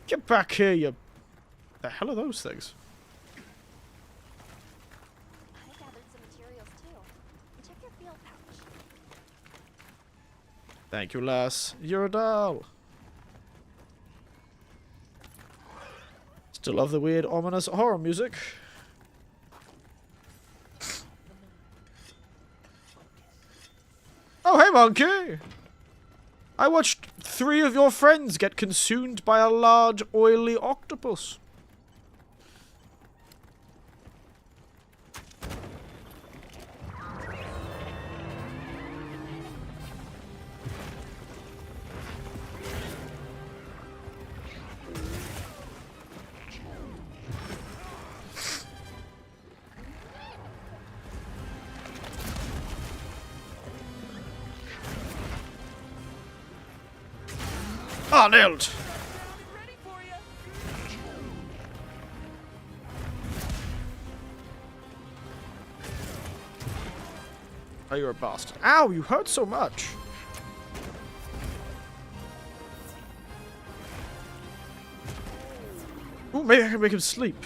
Get back here, you... The hell are those things?
I gathered some materials too. Check your field pouch.
Thank you, lass. You're a doll. Still love the weird, ominous horror music. Oh, hey, monkey! I watched 3 of your friends get consumed by a large, oily octopus. Ah, nailed!
Ready for you.
Oh, you're a bastard. Ow, you hurt so much. Ooh, maybe I can make him sleep.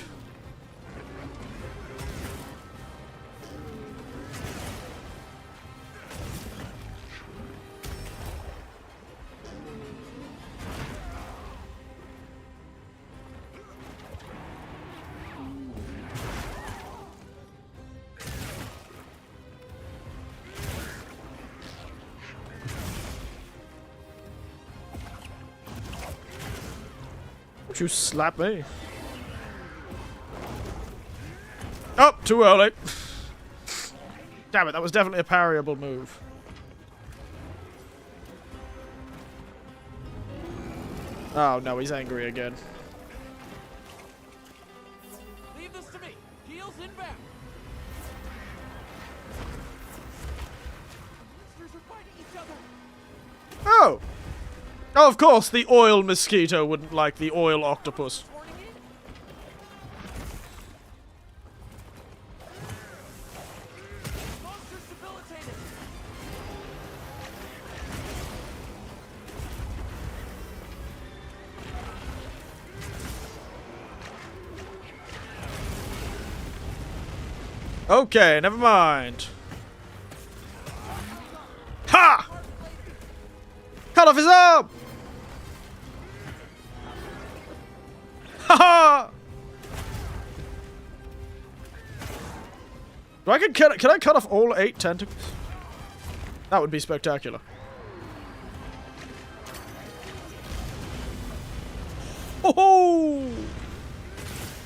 Don't you slap me. Oh, too early. Damn it, that was definitely a parryable move. Oh no, he's angry again.
Leave this to me. Heels inbound. Monsters are fighting each other.
Oh! Oh, of course, the oil mosquito wouldn't like the oil octopus.
Warning it. Monsters debilitated.
Okay, never mind. Ha! Cut off his arm! Ha ha! Can I cut off all 8 tentacles? That would be spectacular. Ho ho!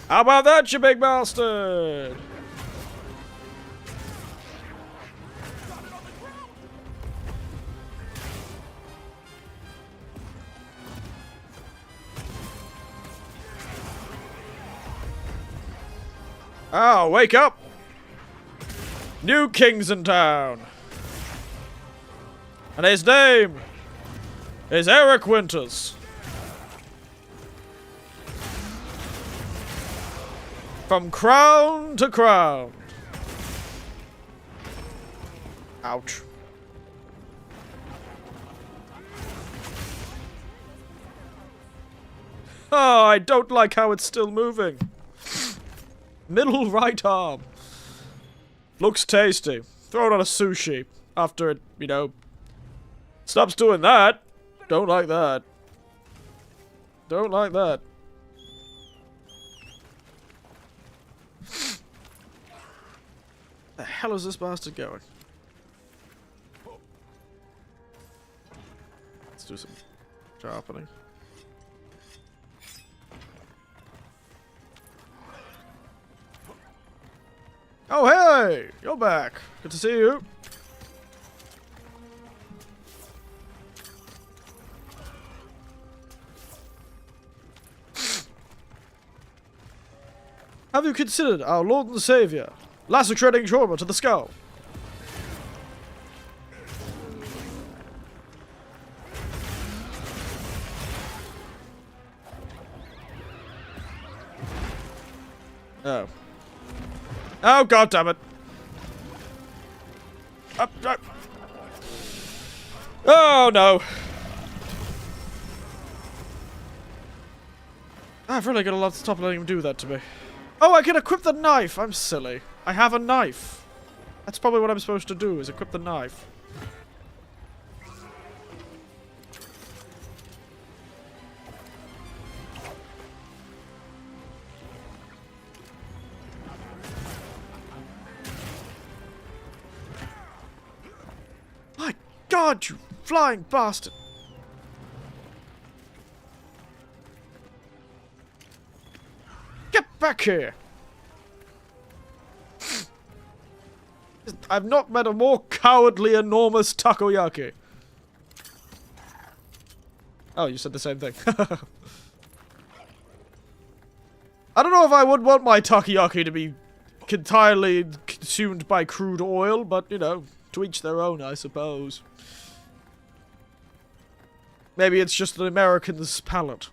How about that, you big bastard?
Got it on the ground.
Ah, wake up! New king's in town! And his name is Eric Winters. From crown to crown. Ouch. Oh, I don't like how it's still moving. Middle right arm. Looks tasty. Throw it on a sushi. After it, you know, stops doing that. Don't like that. Don't like that. The hell is this bastard going? Let's do some sharpening. Oh, hey! You're back. Good to see you. Have you considered our Lord and Savior lacerating trauma to the skull? Oh. Oh, god damn it. Up, up. Oh, no. I've really got to stop letting him do that to me. Oh, I can equip the knife. I'm silly. I have a knife. That's probably what I'm supposed to do, is equip the knife. My God, you flying bastard! Get back here! I've not met a more cowardly, enormous takoyaki. Oh, you said the same thing. I don't know if I would want my takoyaki to be entirely consumed by crude oil, but, you know, to each their own, I suppose. Maybe it's just an American's palate.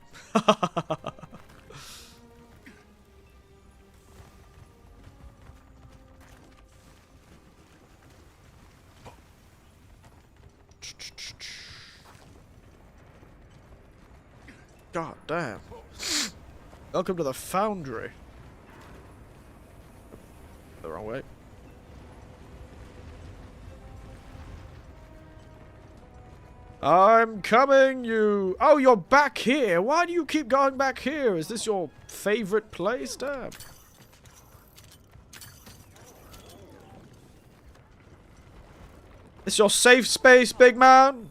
God damn. Welcome to the foundry. The wrong way. I'm coming, you. Oh, you're back here. Why do you keep going back here? Is this your favorite place? Damn. This your safe space, big man?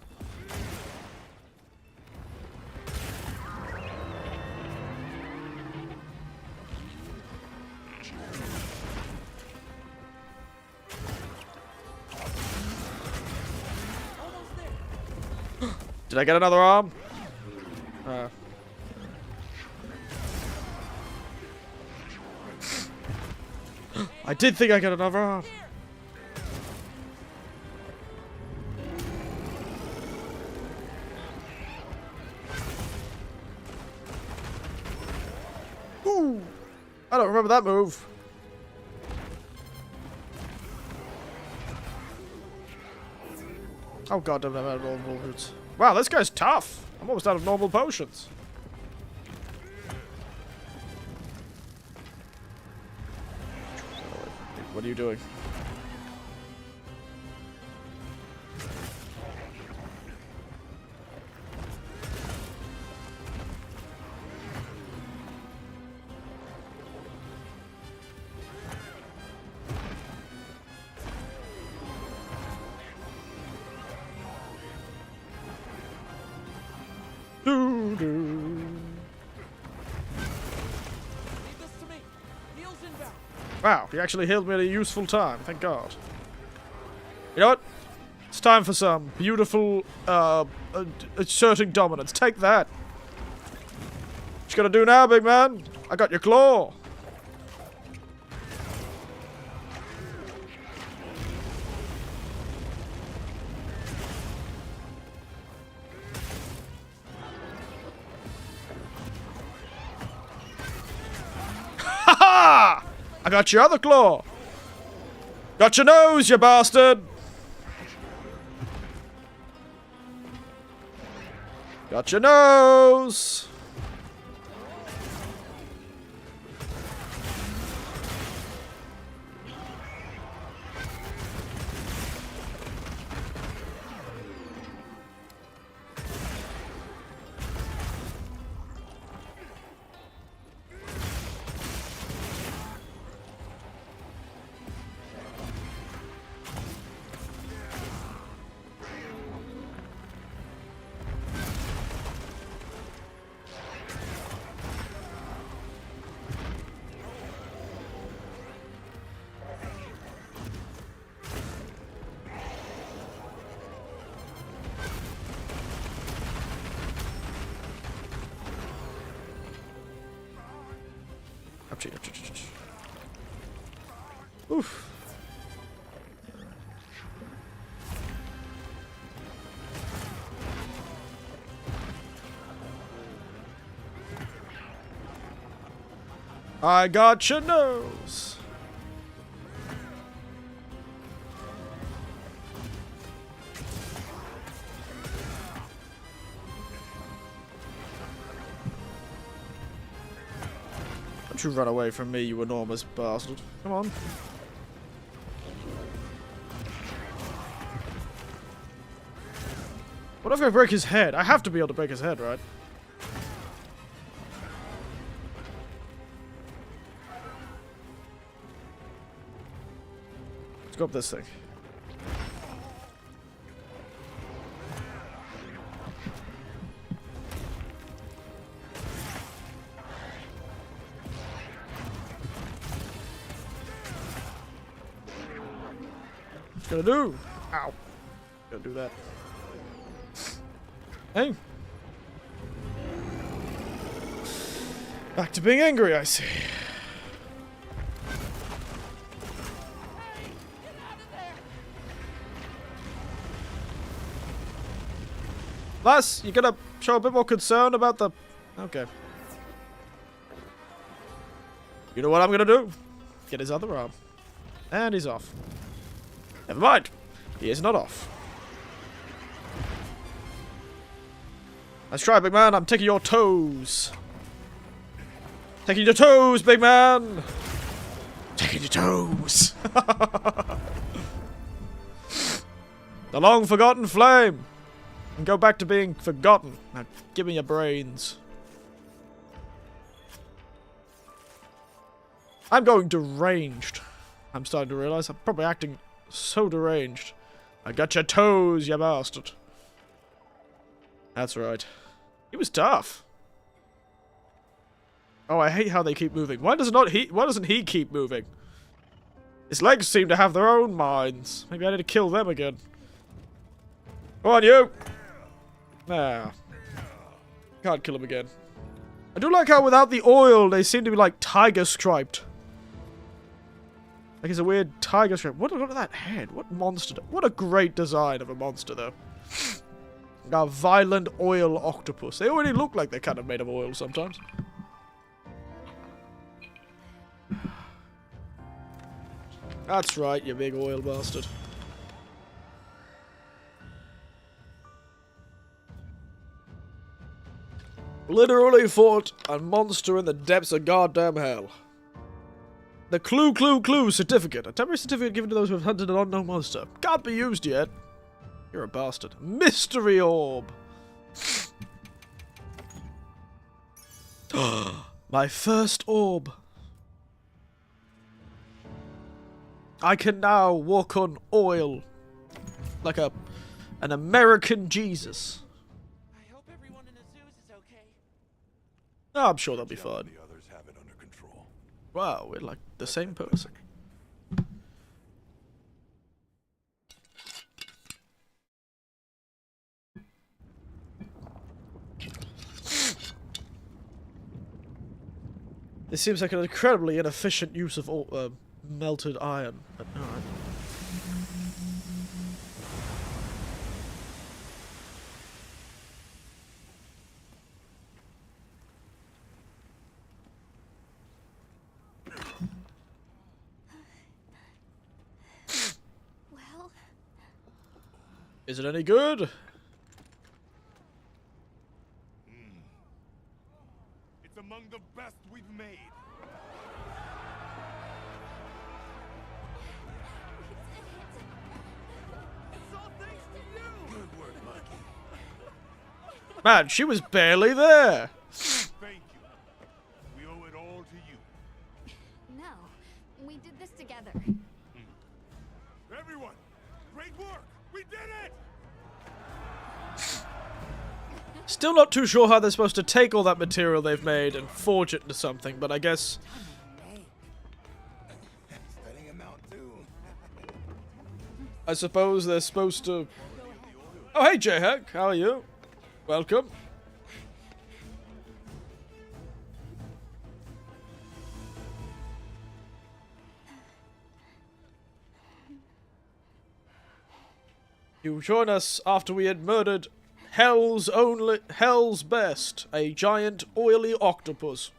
Did I get another arm? I did think I got another arm. Ooh! I don't remember that move. Oh god, I'm out of normal roots. Wow, this guy's tough. I'm almost out of normal potions. What are you doing?
Leave this to me. Heals inbound.
Wow, he actually healed me at a useful time, thank God. You know what? It's time for some beautiful, asserting dominance. Take that. What you gonna do now, big man? I got your claw. I got your other claw. Got your nose, you bastard. Got your nose. Oof. I got your nose. Don't you run away from me, you enormous bastard. Come on. What if I break his head? I have to be able to break his head, right? Let's go up this thing. What's gonna do? Ow. Gonna do that. Hey. Back to being angry, I see. Lass, you gonna show a bit more concern about the... Okay. You know what I'm gonna do? Get his other arm. And he's off. Never mind. He is not off. Let's try, big man. I'm taking your toes. Taking your toes, big man. Taking your toes. The long forgotten flame. And go back to being forgotten. Now, give me your brains. I'm going deranged. I'm starting to realize I'm probably acting so deranged. I got your toes, you bastard. That's right. He was tough. Oh, I hate how they keep moving. Why doesn't he keep moving? His legs seem to have their own minds. Maybe I need to kill them again. Come on, you! Nah. Can't kill him again. I do like how without the oil, they seem to be like tiger striped. Like it's a weird tiger stripe. What look at that head? What monster? What a great design of a monster, though. A violent oil octopus. They already look like they're kind of made of oil sometimes. That's right, you big oil bastard. Literally fought a monster in the depths of goddamn hell. The clue certificate. A temporary certificate given to those who have hunted an unknown monster. Can't be used yet. You're a bastard. Mystery orb. My first orb. I can now walk on oil. Like an American Jesus.
I hope everyone in Azus is okay.
Oh, I'm sure they'll be fine.
The others have it under control.
Wow, we're like the same person. This seems like an incredibly inefficient use of melted iron, but alright. Is it any good?
It's among the best we've made. It's all thanks to you. Good work, Lucky.
Man, she was barely there.
Thank you. We owe it all to you.
No, we did this together.
Everyone, great work. We did it.
Still not too sure how they're supposed to take all that material they've made and forge it into something, but I guess...
Studying him out too.
I suppose they're supposed to... Oh, hey, J-Hack. How are you? Welcome. You join us after we had murdered Hell's best, a giant oily octopus.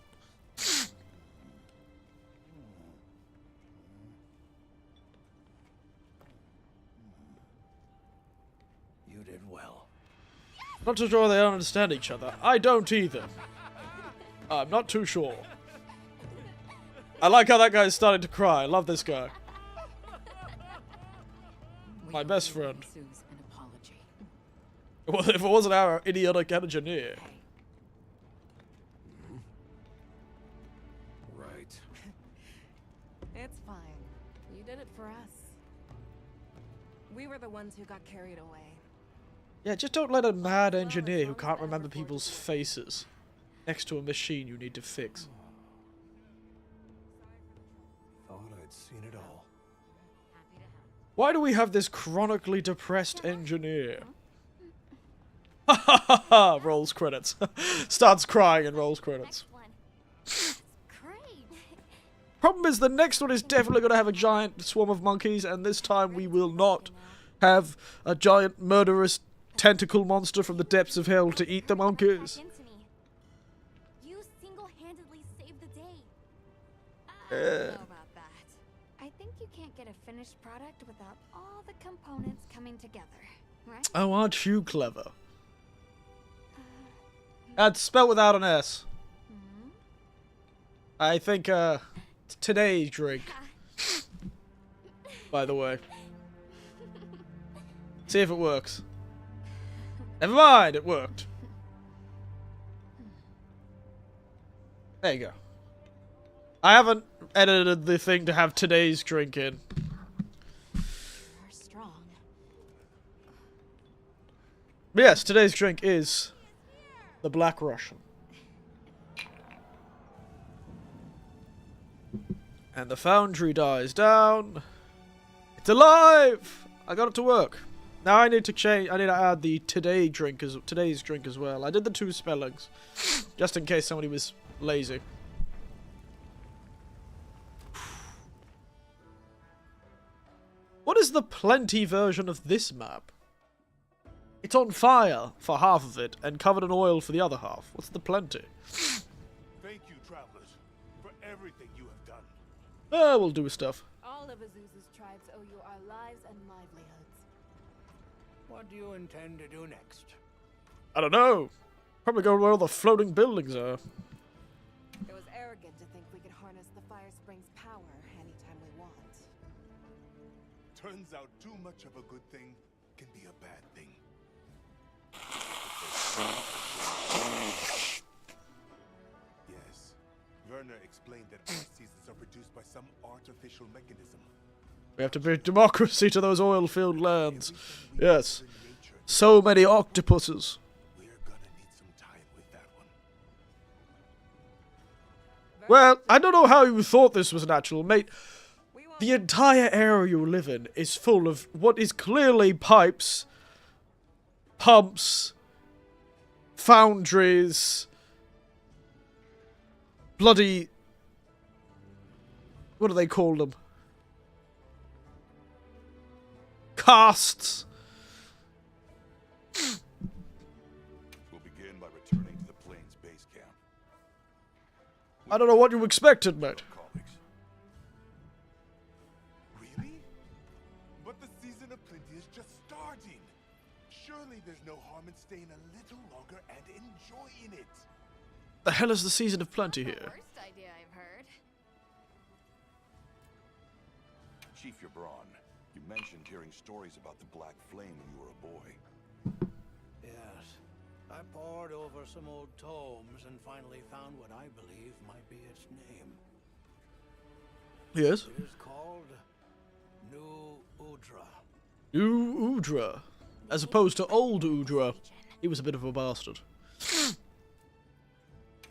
You did well.
Not too sure they don't understand each other. I don't either. I'm not too sure. I like how that guy's starting to cry. I love this guy. My best friend.
Sue's an apology.
Well, if it wasn't our idiotic engineer.
Right.
It's fine. You did it for us. We were the ones who got carried away.
Yeah, just don't let a mad engineer who can't remember people's faces next to a machine you need to fix.
Thought I'd seen it all.
Why do we have this chronically depressed engineer? Ha ha ha ha! Rolls credits. Starts crying and rolls credits.
Next one. That's great.
Problem is, the next one is definitely going to have a giant swarm of monkeys, and this time we will not have a giant murderous tentacle monster from the depths of hell to eat the monkeys.
Back into me. You single-handedly saved the day. I
Yeah.
don't know about that. I think you can't get a finished product without all the components coming together, right?
Oh, aren't you clever? It's spelled without an S. I think, today's drink, by the way. See if it works. Never mind, it worked. There you go. I haven't edited the thing to have today's drink in.
You're strong.
But yes, today's drink is the Black Russian. And the foundry dies down. It's alive! I got it to work. Now I need to change. I need to add the today's drink as well. I did the 2 spellings, just in case somebody was lazy. What is the plenty version of this map? It's on fire for half of it and covered in oil for the other half. What's the plenty?
Thank you, travelers, for everything you have done.
We'll do stuff.
All of Azusa's tribes owe you our lives and livelihoods.
What do you intend to do next?
I don't know. Probably go where all the floating buildings are.
It was arrogant to think we could harness the Fire Spring's power anytime we want.
Turns out too much of a good thing can be a bad thing. Yes, Werner explained that our seasons are produced by some artificial mechanism.
We have to bring democracy to those oil-filled lands. Yes. So many octopuses.
We're gonna need some time with that one.
Well, I don't know how you thought this was natural, mate. The entire area you live in is full of what is clearly pipes, pumps, foundries, bloody... What do they call them? Casts.
We'll begin by returning to the plane's base camp.
I don't know what you expected, mate.
Colleagues. Really? But the season of plenty is just starting. Surely there's no harm in staying a little longer and enjoying it.
The hell is the season of plenty
The
here?
worst idea I've heard.
Chief Yabron, you mentioned hearing stories about the Black Flame when you were a boy.
Yes. I pored over some old tomes and finally found what I believe might be its name.
Yes.
It is called New Udra.
New Udra. As opposed to old Udra. He was a bit of a bastard.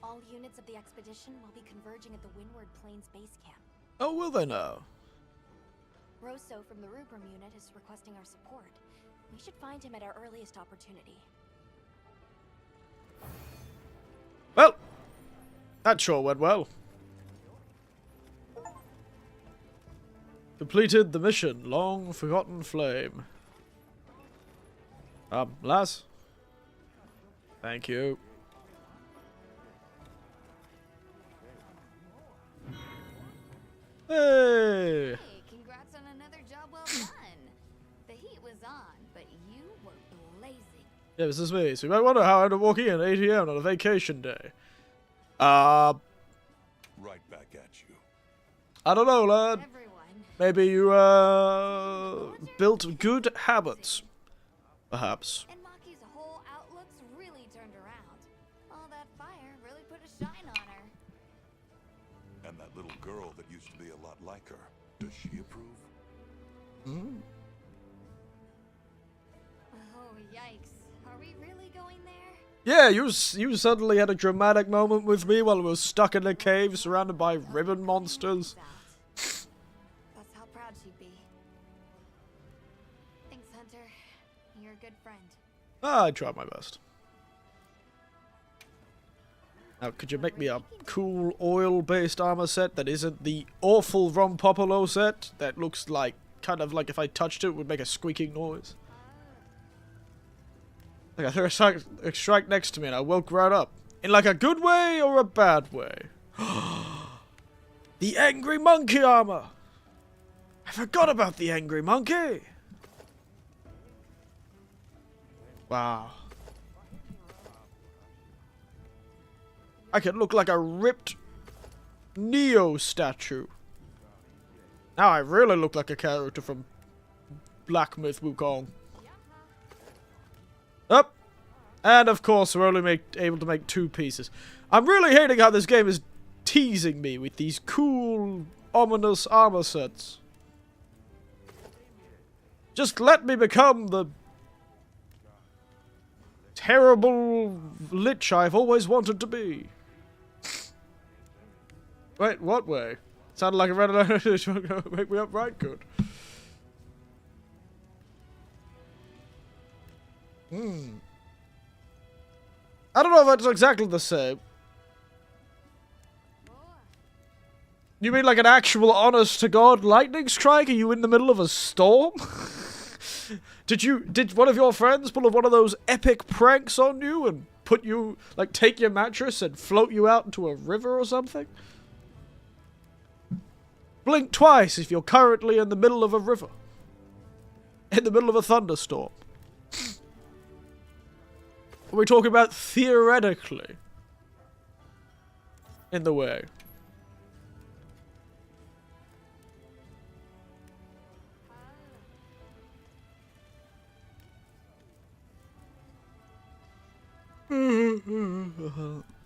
All units of the expedition will be converging at the Windward Plains base camp.
Oh, will they now?
Rosso from the Rubrum unit is requesting our support. We should find him at our earliest opportunity.
Well, that sure went well. Completed the mission, Long Forgotten Flame. Lass? Thank you. Hey!
Hey, congrats on another job well done. The heat was on, but you were blazing.
Yeah, this is me. So you might wonder how I ended up walking in at 8 AM on a vacation day.
Right back at you.
I don't know, lad.
Everyone.
Maybe you, built good habits. Perhaps.
And Maki's whole outlook's really turned around. All that fire really put a shine on her.
And that little girl that used to be a lot like her, does she approve?
Mm.
Oh, yikes. Are we really going there?
Yeah, you suddenly had a dramatic moment with me while I was stuck in a cave surrounded by ribbon monsters.
That's how proud she'd be. Thanks, Hunter. You're a good friend.
I tried my best. Now, could you make me a cool oil-based armor set that isn't the awful Ron Popolo set that looks like, kind of like if I touched it, it would make a squeaking noise? Like I threw a strike next to me and I woke right up. In like a good way or a bad way? The angry monkey armor! I forgot about the angry monkey! Wow. I could look like a ripped Neo statue. Now I really look like a character from Black Myth Wukong. Up! And of course we're only able to make 2 pieces. I'm really hating how this game is teasing me with these cool, ominous armor sets. Just let me become the terrible lich I've always wanted to be. Wait, what way? Sounded like a red alert. Wake me up right good. I don't know if that's exactly the same. You mean like an actual honest-to-God lightning strike? Are you in the middle of a storm? Did one of your friends pull one of those epic pranks on you and put you, like, take your mattress and float you out into a river or something? Blink twice if you're currently in the middle of a river. In the middle of a thunderstorm. We're talking about theoretically in the way.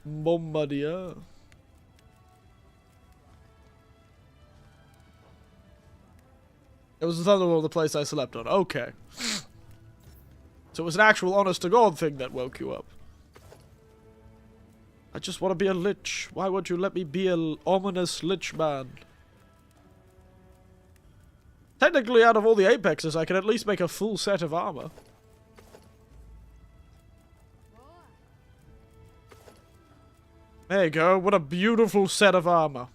Bombardier. It was the Thunderworld, the place I slept on. Okay. So it was an actual honest-to-God thing that woke you up. I just want to be a lich. Why won't you let me be an ominous lich man? Technically, out of all the apexes, I can at least make a full set of armor. There you go. What a beautiful set of armor.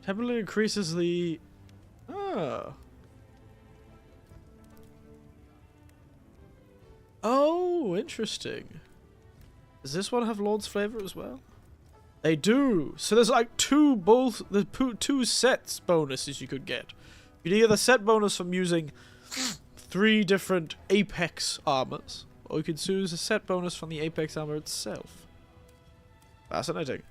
Heavily increases the... Ah. Oh, interesting. Does this one have Lord's Flavor as well? They do. So there's like two sets bonuses you could get. You can either set bonus from using 3 different Apex armors, or you could choose a set bonus from the Apex armor itself. Fascinating.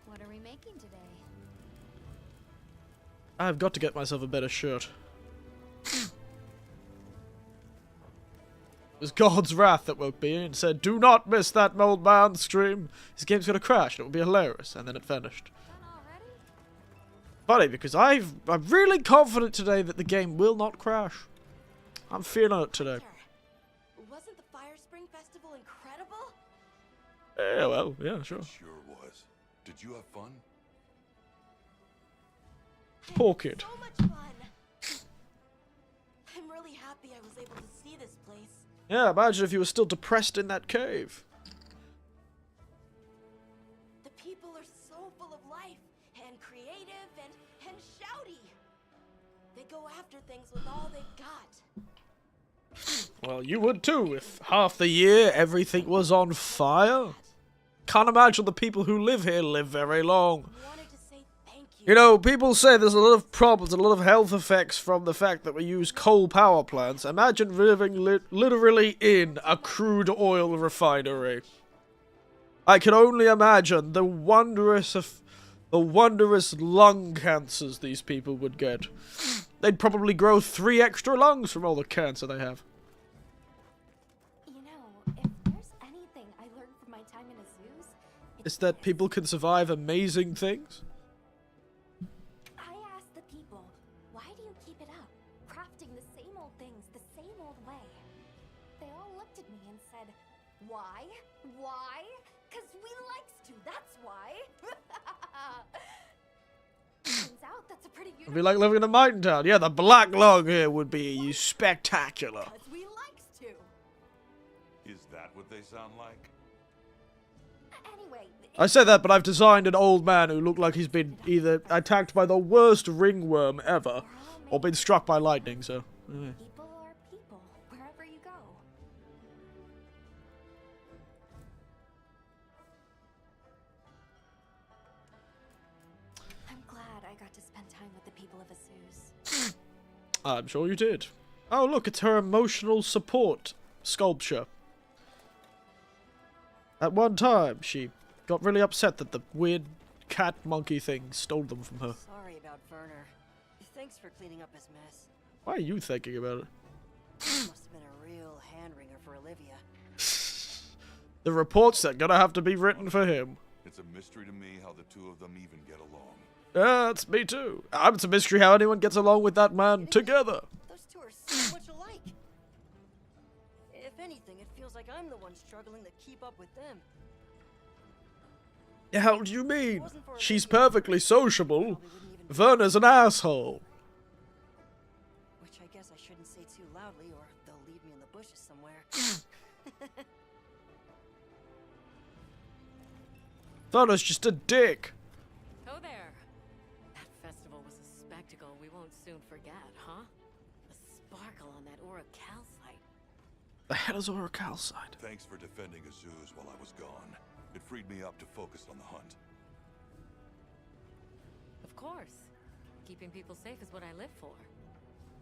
What are we making today?
I've got to get myself a better shirt. It was God's wrath that woke me and said, "Do not miss that old man stream. His game's gonna crash. It will be hilarious." And then it vanished.
Done already?
Funny, because I'm really confident today that the game will not crash. I'm feeling it today.
Wasn't the Fire Spring Festival incredible?
Yeah, well, yeah, sure.
It sure was. Did you have fun?
Poor kid.
So much fun. I'm really happy I was able to see this place.
Yeah, imagine if you were still depressed in that cave.
The people are so full of life and creative and shouty. They go after things with all they've got.
Well, you would too if half the year everything was on fire. Can't imagine the people who live here live very long.
Wanted to say thank you.
You know, people say there's a lot of problems, a lot of health effects from the fact that we use coal power plants. Imagine living literally in a crude oil refinery. I can only imagine the wondrous lung cancers these people would get. They'd probably grow 3 extra lungs from all the cancer they have.
You know, if there's anything I learned from my time in a zoos,
Is that people can survive amazing things?
I asked the people, why do you keep it up? Crafting the same old things the same old way. They all looked at me and said, why? Why? 'Cause we likes to, that's why. Turns out that's a pretty
It'd be like living in a mountain town. Yeah, the black lung here would be spectacular.
Because we likes to.
Is that what they sound like?
Anyway,
I say that, but I've designed an old man who looked like he's been either attacked by the worst ringworm ever, or been struck by lightning, so... yeah.
people are people, wherever you go. I'm glad I got to spend time with the people of Azus.
I'm sure you did. Oh, look, it's her emotional support sculpture. At one time, she got really upset that the weird cat monkey thing stole them from her.
Sorry about Werner. Thanks for cleaning up his mess.
Why are you thinking about it?
Must have been a real hand-wringer for Olivia.
The reports are gonna have to be written for him.
It's a mystery to me how the two of them even get along.
Yeah, it's me too. It's a mystery how anyone gets along with that man together.
Those two are so much alike. If anything, it feels like I'm the one struggling to keep up with them.
The hell do you mean? She's perfectly sociable. Werner's an asshole.
Which I guess I shouldn't say too loudly or they'll leave me in the bushes somewhere.
Werner's just a dick.
Oh there. That festival was a spectacle we won't soon forget, huh? The sparkle on that aura calcite.
The hell is Aura Calcite?
Thanks for defending Azus while I was gone. It freed me up to focus on the hunt.
Of course. Keeping people safe is what I live for.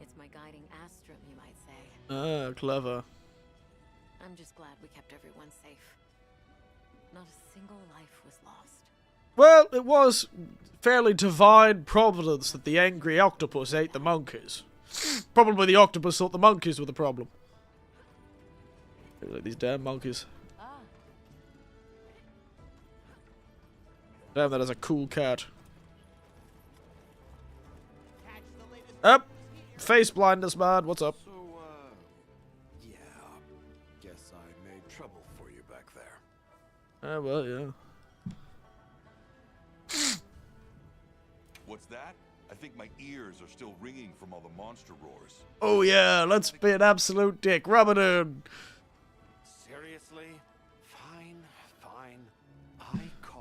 It's my guiding astrum, you might say.
Ah, clever.
I'm just glad we kept everyone safe. Not a single life was lost.
Well, it was fairly divine providence that the angry octopus ate the monkeys. Probably the octopus thought the monkeys were the problem. Look at these damn monkeys.
Ah,
Damn, that is a cool cat. Up! Face blindness, man. What's up?
So, yeah. Guess I made trouble for you back there.
Ah, well, yeah.
What's that? I think my ears are still ringing from all the monster roars.
Oh, yeah, let's be an absolute dick. Rub it in.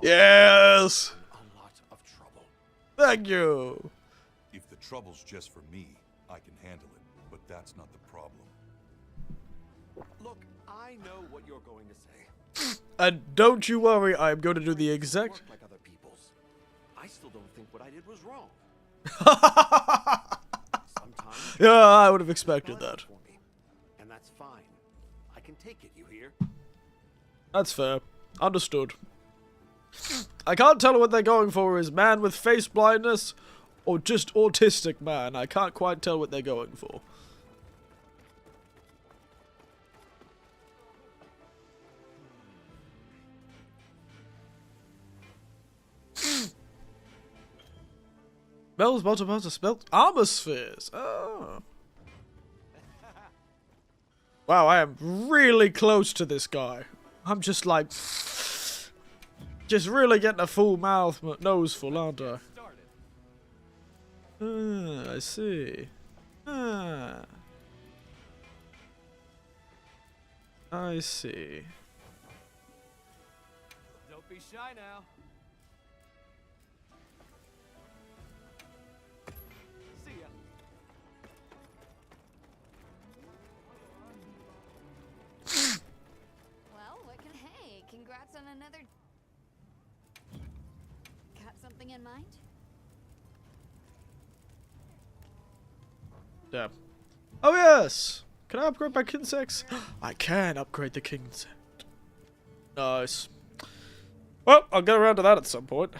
Yes!
a lot of trouble.
Thank you!
If the trouble's just for me, I can handle it. But that's not the problem.
Look, I know what you're going to say.
And don't you worry, I am going to do the exact...
Work like other people's. I still don't think what I did was wrong. Sometimes
Yeah, I would have expected that.
for me, and that's fine. I can take it, you hear?
That's fair. Understood. I can't tell what they're going for is man with face blindness or just autistic man. I can't quite tell what they're going for. Bell's multiple spelt armor spheres. Oh. Wow, I am really close to this guy. I'm just like... just really getting a full mouth, nose full, aren't I? I see. I see.
Don't be shy now. See ya.
Well, what can... Hey, congrats on another... Got something in mind?
Yeah. Oh yes! Can I upgrade my Kinsects? I can upgrade the Kinsect. Nice. Well, I'll get around to that at some point.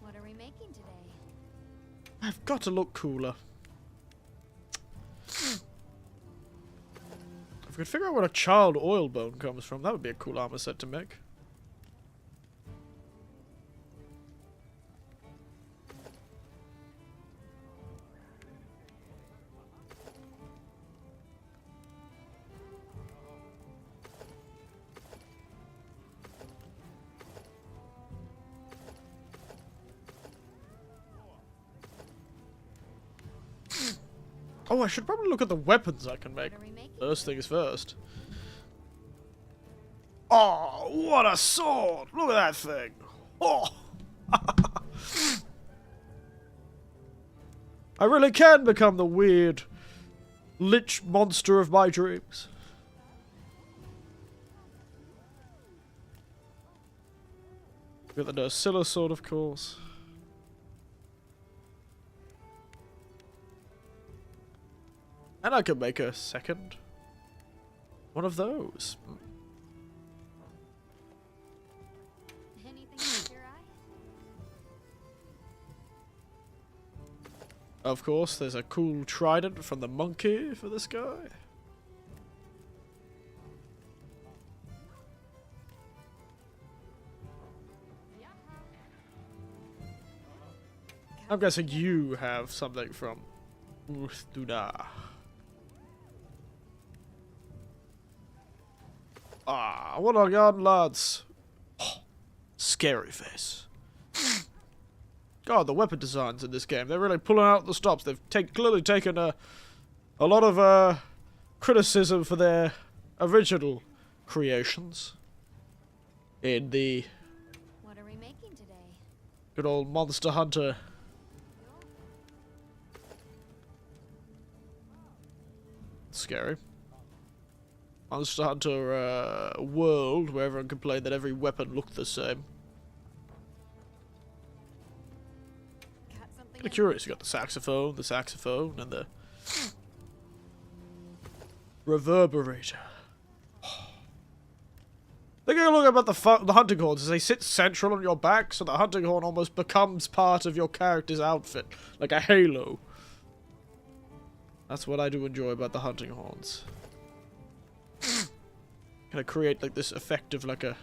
What are we making today?
I've got to look cooler. If I could figure out where a child oil bone comes from, that would be a cool armor set to make. Oh, I should probably look at the weapons I can make.
What are we making?
First things first. Oh, what a sword! Look at that thing! Oh! I really can become the weird lich monster of my dreams. Got the Nursilla sword, of course. And I could make a second one of those.
Anything catch your eye?
Of course, there's a cool trident from the monkey for this guy. I'm guessing you have something from Vtuber. Ah, what a gun, lads. Oh, scary face. God, the weapon designs in this game, they're really pulling out the stops. They've clearly taken a lot of criticism for their original creations in the
What are we making today?
good old Monster Hunter. Scary. Monster Hunter world where everyone complained that every weapon looked the same.
Got something
Kinda curious, you got the saxophone, and the reverberator. The good look about the hunting horns is they sit central on your back, so the hunting horn almost becomes part of your character's outfit, like a halo. That's what I do enjoy about the hunting horns. Kind of create like this effect of like a...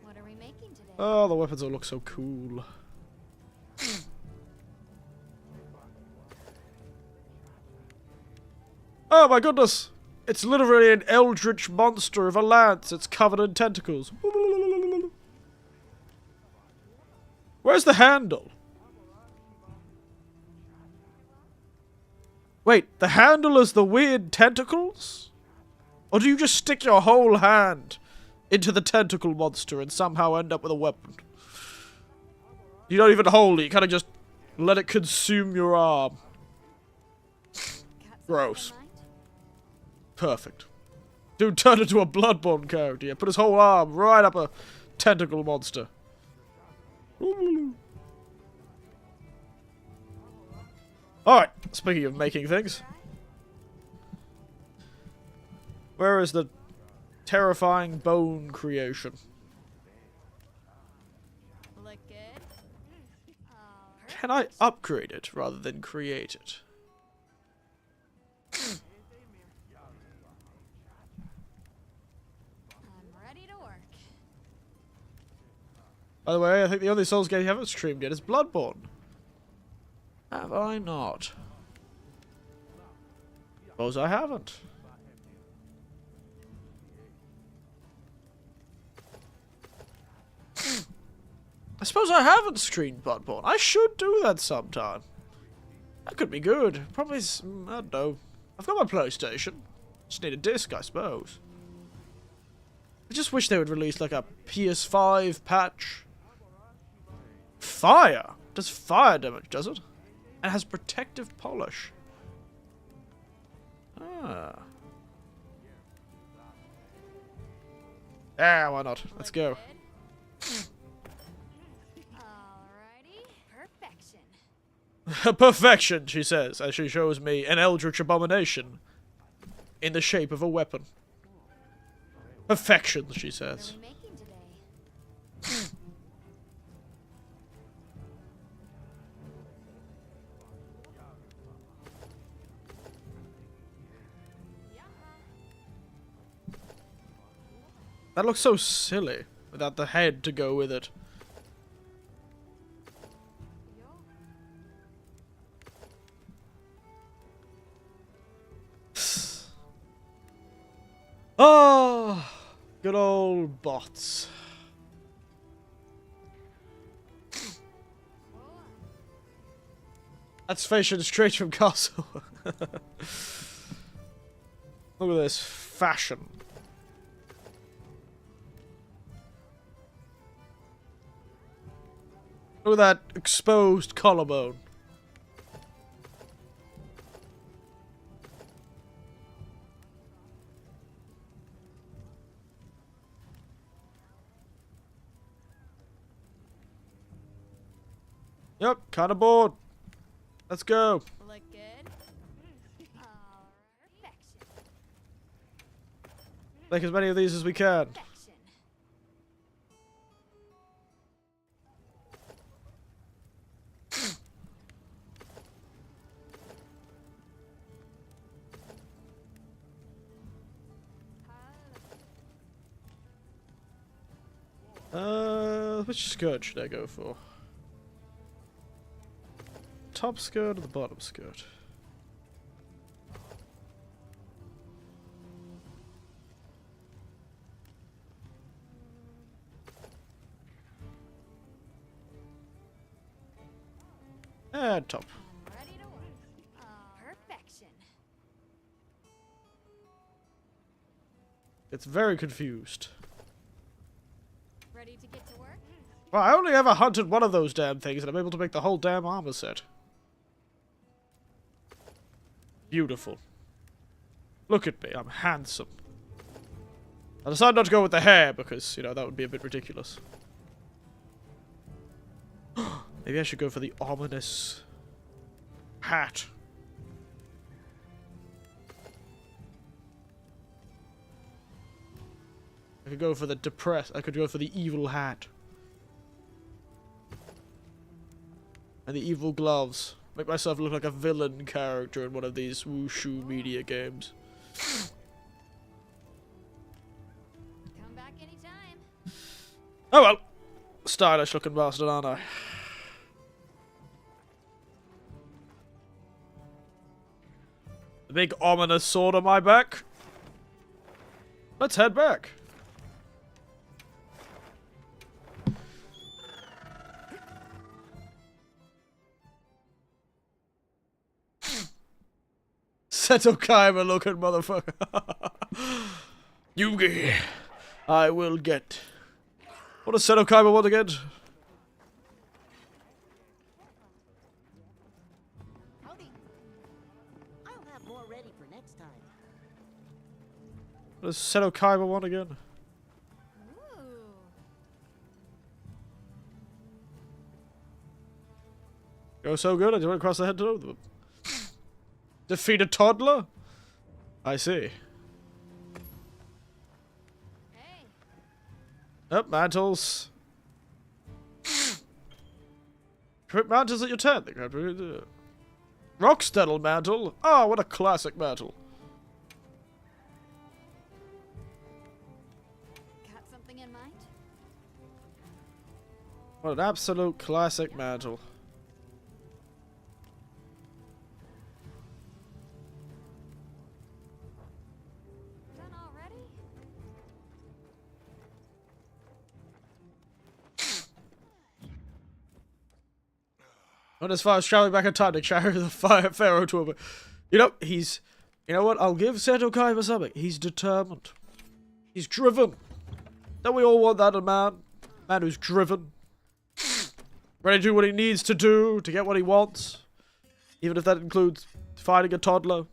What are we making today?
Oh, the weapons all look so cool. Oh my goodness! It's literally an eldritch monster of a lance. It's covered in tentacles. Where's the handle? Wait, the handle is the weird tentacles? Or do you just stick your whole hand into the tentacle monster and somehow end up with a weapon? You don't even hold it, you kind of just let it consume your arm. Gross. Perfect. Dude turned into a Bloodborne character. Yeah, put his whole arm right up a tentacle monster. Alright, speaking of making things. Where is the terrifying bone creation?
Look good.
Can I upgrade it rather than create it?
I'm ready to work.
By the way, I think the only Souls game you haven't streamed yet is Bloodborne. Have I not? Suppose I haven't. I suppose I haven't streamed Bloodborne. I should do that sometime. That could be good. Probably, I don't know. I've got my PlayStation. Just need a disc, I suppose. I just wish they would release like a PS5 patch. Fire! Does fire damage, does it? And has protective polish. Ah. Ah, why not? Let's go.
Alrighty, perfection.
Perfection, she says, as she shows me an eldritch abomination in the shape of a weapon. Perfection, she says.
What are we making today?
That looks so silly, without the head to go with it. Oh, good old bots. That's fashion straight from Castle. Look at this fashion. Look at that exposed collarbone. Yep, kind of bored. Let's go.
Look good. Perfection.
Make as many of these as we can.
Perfection.
Which skirt should I go for? Top skirt or the bottom skirt? And top.
I'm ready to work. Perfection.
It's very confused.
Ready to get to work?
Well, I only ever hunted one of those damn things and I'm able to make the whole damn armor set. Beautiful. Look at me, I'm handsome. I decided not to go with the hair because, you know, that would be a bit ridiculous. Maybe I should go for the ominous hat. I could go for the depressed. I could go for the evil hat. And the evil gloves. Make myself look like a villain character in one of these wushu media games.
Come back anytime.
Oh well. Stylish looking bastard, aren't I? The big ominous sword on my back. Let's head back. Seto Kaiba looking motherfucker. Yugi, I will get. What does Seto Kaiba want again?
Howdy. I'll have more ready for next time.
What does Seto Kaiba want again?
Ooh.
Go so good, I just went across the head to them. Defeat a toddler? I see.
Hey.
Up, mantles. Trip mantles at your tent. Rocksteddle mantle. Oh, what a classic mantle.
Got something in mind?
What an absolute classic mantle.
Done already?
Went as far as traveling back in time to carry the Pharaoh to him. You know, he's... You know what? I'll give Seto Kaiba something. He's determined. He's driven. Don't we all want that in a man? Man who's driven. Ready to do what he needs to do to get what he wants. Even if that includes fighting a toddler.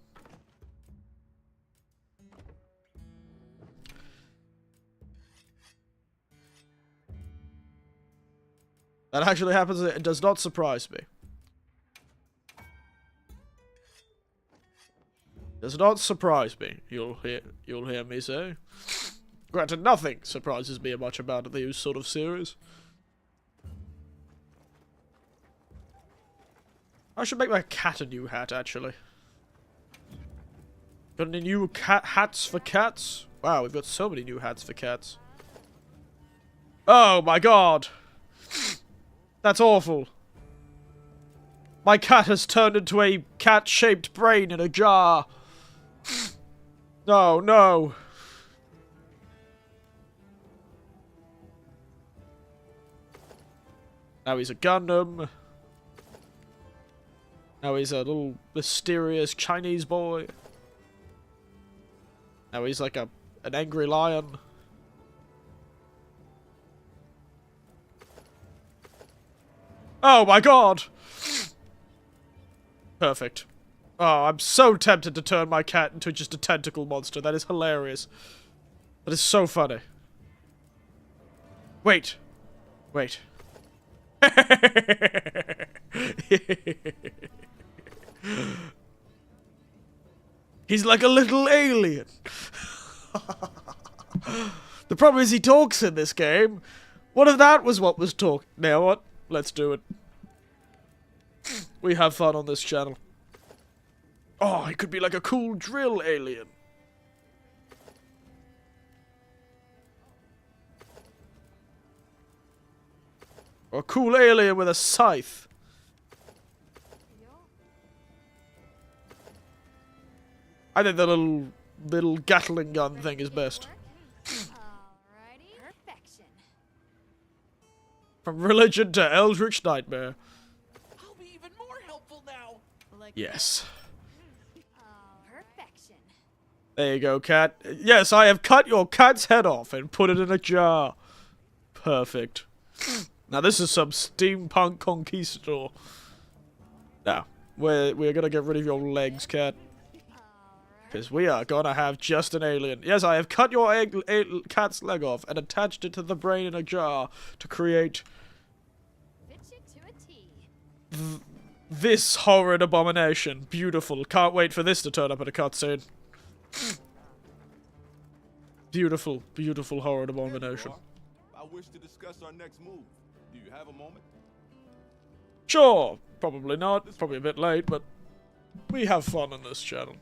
That actually happens. It does not surprise me. Does not surprise me. You'll hear me say. Granted, nothing surprises me much about these sort of series. I should make my cat a new hat, actually. Got any new hats for cats? Wow, we've got so many new hats for cats. Oh my god! That's awful. My cat has turned into a cat-shaped brain in a jar. No, no. Now he's a Gundam. Now he's a little mysterious Chinese boy. Now he's like an angry lion. Oh my god! Perfect. Oh, I'm so tempted to turn my cat into just a tentacle monster. That is hilarious. That is so funny. Wait. Wait. He's like a little alien. The problem is he talks in this game. What if that was what was talked? Now what? Let's do it. We have fun on this channel. Oh, he could be like a cool drill alien. Or a cool alien with a scythe. I think the little Gatling gun thing is best.
Alrighty. Perfection.
From religion to eldritch nightmare.
I'll be even more helpful now.
Like
Yes.
perfection.
There you go, cat. Yes, I have cut your cat's head off and put it in a jar. Perfect. Now this is some steampunk conquistador. Now, we're gonna get rid of your legs, cat. Because we are gonna have just an alien. Yes, I have cut your cat's leg off and attached it to the brain in a jar to create
Fit you to a T.
this horrid abomination. Beautiful. Can't wait for this to turn up in a cutscene. Beautiful, beautiful horrid abomination.
I wish to discuss our next move. Do you have a moment?
Sure. Probably not. Probably a bit late, but we have fun on this channel.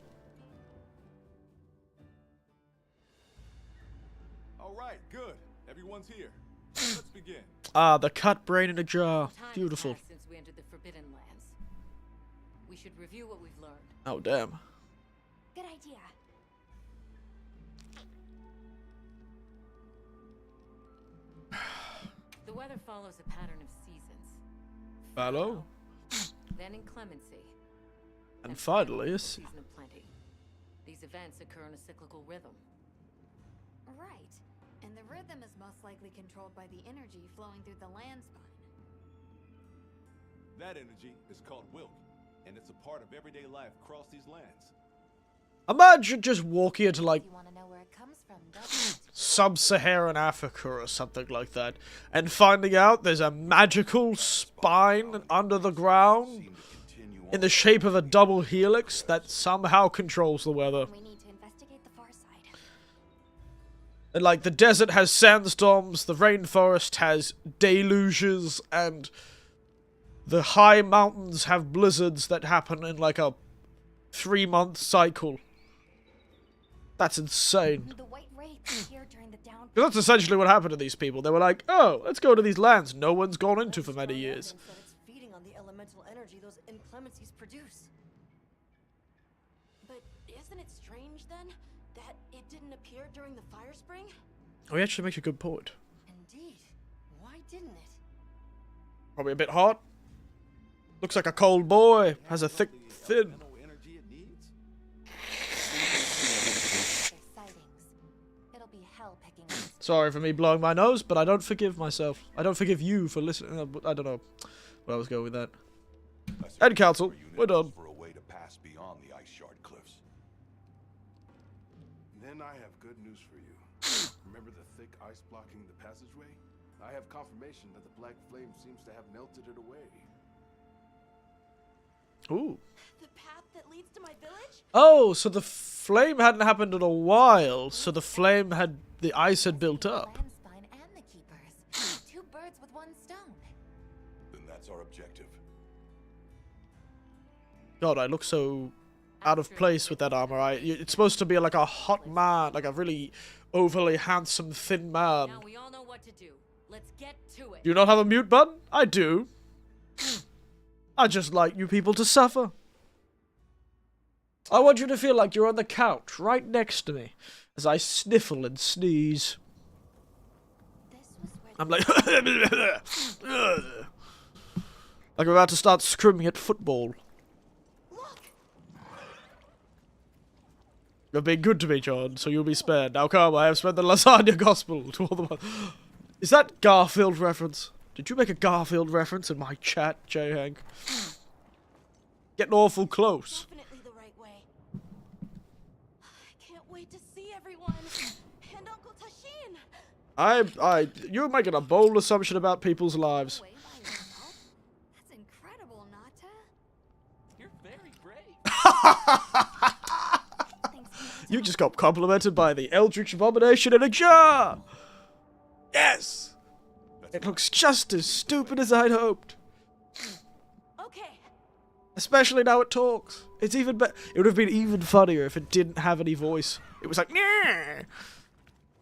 Alright, good. Everyone's here. Let's begin.
Ah, the cut brain in a jar.
Time has
Beautiful.
passed since we entered the Forbidden Lands. We should review what we've learned.
Oh, damn.
Good idea.
The weather follows a pattern of seasons.
Hello.
Then inclemency.
And finally,
a
a
season of plenty. These events occur in a cyclical rhythm.
Right. And the rhythm is most likely controlled by the energy flowing through the land spine.
That energy is called Wilk, and it's a part of everyday life across these lands.
Imagine just walking into like
You want to know where it comes from, doesn't it?
sub-Saharan Africa or something like that, and finding out there's a magical spine under the ground in the shape of a double helix that somehow controls the weather.
We need to investigate the far side.
And like the desert has sandstorms, the rainforest has deluges, and the high mountains have blizzards that happen in like a 3-month cycle. That's insane.
The white wraiths appear during the down.
Because that's essentially what happened to these people. They were like, oh, let's go to these lands no one's gone into for many years.
That it's feeding on the elemental energy those inclemencies produce.
But isn't it strange then that it didn't appear during the fire spring?
Oh, he actually makes a good point.
Indeed. Why didn't it?
Probably a bit hot. Looks like a cold boy. Has a thick, thin.
Energy it needs?
Their sightings. It'll be hell picking us.
Sorry for me blowing my nose, but I don't forgive myself. I don't forgive you for listening. I don't know where I was going with that. Head council, we're done.
For a way to pass beyond the ice shard cliffs.
Then I have good news for you. Remember the thick ice blocking the passageway? I have confirmation that the black flame seems to have melted it away.
Ooh.
The path that leads to my village?
Oh, so the flame hadn't happened in a while, so the ice had built up.
Land spine and the keepers. 2 birds with 1 stone.
Then that's our objective.
God, I look so out of place with that armor. It's supposed to be like a hot man, like a really overly handsome, thin man.
Now we all know what to do. Let's get to it.
Do you not have a mute button? I do. I just like you people to suffer. I want you to feel like you're on the couch right next to me as I sniffle and sneeze.
This was where
I'm like, like we're about to start screaming at football. You're being good to me, John, so you'll be spared. Now come, I have spread the lasagna gospel to all the... Is that Garfield reference? Did you make a Garfield reference in my chat, J. Hank? Getting awful close.
Definitely the right way. I can't wait to see everyone. And Uncle Tashin.
You're making a bold assumption about people's lives.
Way by yourself? That's incredible, Nata.
You're very brave.
You just got complimented by the Eldritch Abomination in a jar! Yes! It looks just as stupid as I'd hoped.
Okay.
Especially now it talks. It's even better. It would have been even funnier if it didn't have any voice. It was like, nah!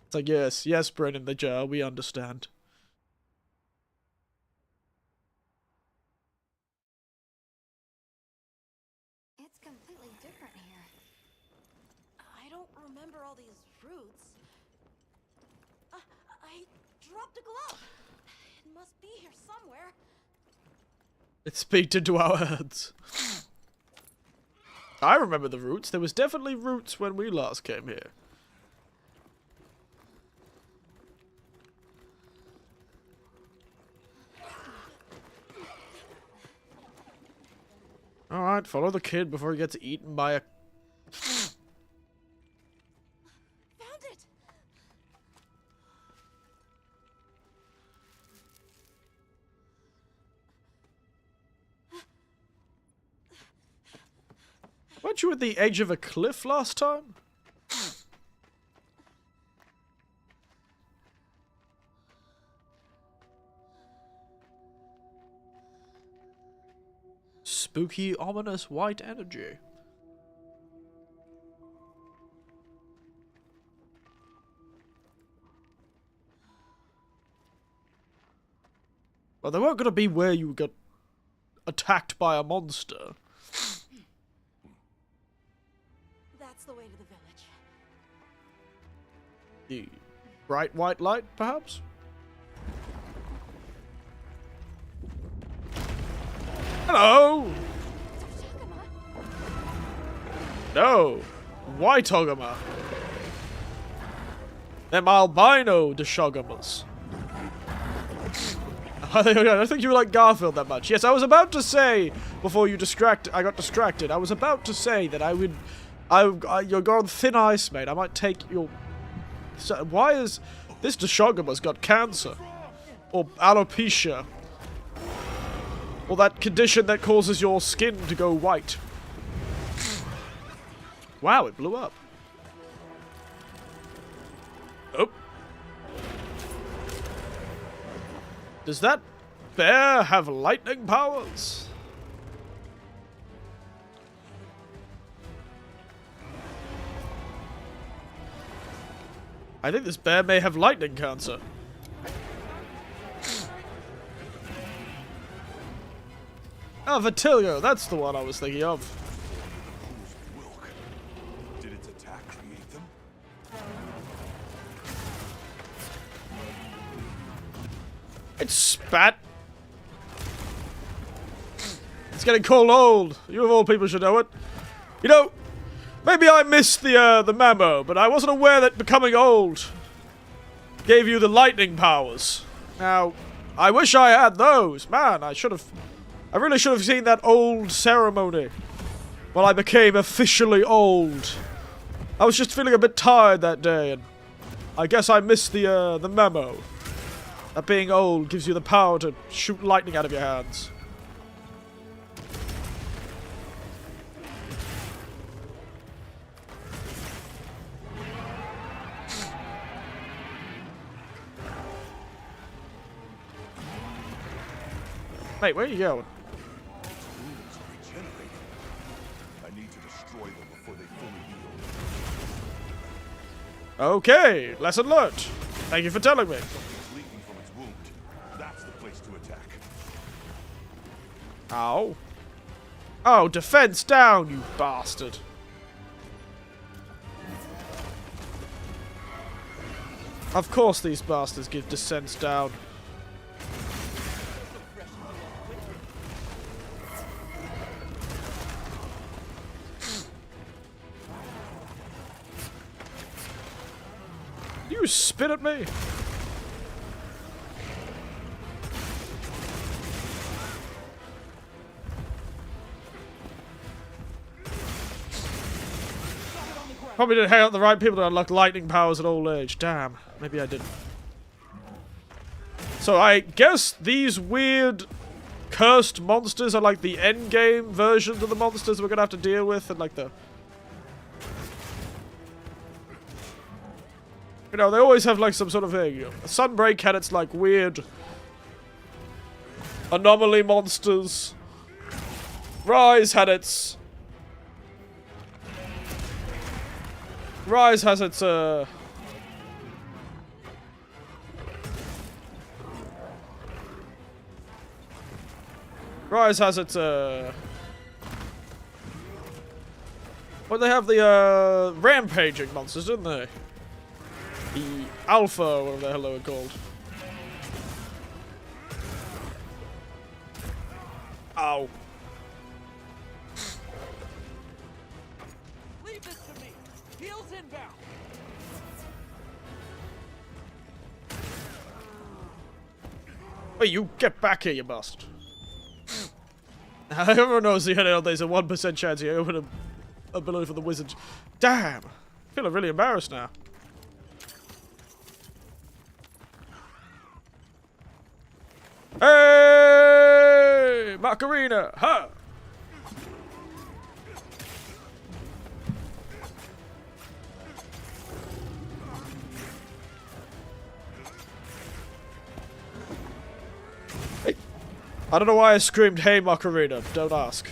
It's like, yes, yes, Brennan the jar, we understand.
It's completely different here.
I don't remember all these roots. I dropped a glove. It must be here somewhere.
It speaked into our heads. I remember the roots. There was definitely roots when we last came here. Alright, follow the kid before he gets eaten by a...
Found it.
Weren't you at the edge of a cliff last time? Spooky, ominous white energy. Well, they weren't going to be where you got attacked by a monster.
That's the way to the village.
The bright white light, perhaps? Hello! No! White Ogama. Them albino Deshogamas. I don't think you like Garfield that much. Yes, I was about to say, before I got distracted, I was about to say that you're on thin ice, mate. I might take your... So, why is... This Deshogama's got cancer. Or alopecia. Or that condition that causes your skin to go white. Wow, it blew up. Oh. Does that bear have lightning powers? I think this bear may have lightning cancer. Oh, Vtuber, that's the one I was thinking of.
Did its attack create them?
It spat. It's getting cold old. You of all people should know it. You know, maybe I missed the memo, but I wasn't aware that becoming old gave you the lightning powers. Now, I wish I had those. Man, I really should have seen that old ceremony while I became officially old. I was just feeling a bit tired that day, and I guess I missed the memo. That being old gives you the power to shoot lightning out of your hands. Mate, where are you going?
Runes are regenerating. I need to destroy them before they fully heal.
Okay, lesson learned. Thank you for telling me.
Something's leaking from its wound. That's the place to attack.
Ow. Oh, defense down, you bastard. Of course these bastards give defense down. You spit at me? Probably didn't hang out the right people to unlock lightning powers at old age. Damn. Maybe I didn't. So I guess these weird cursed monsters are like the endgame versions of the monsters we're gonna have to deal with, and like the... You know, they always have like some sort of thing. You know, Sunbreak had its like weird anomaly monsters. Rise had its... Rise has its Rise has its well, they have the rampaging monsters, didn't they? The Alpha, whatever the hell they were called. Ow.
Leave this to me. Heels inbound.
Wait, you get back here, you bastard. Everyone knows there's a 1% chance you open a ability for the wizard. Damn. I feel really embarrassed now. Hey! Macarena! Ha! Hey. I don't know why I screamed, hey Macarena. Don't ask.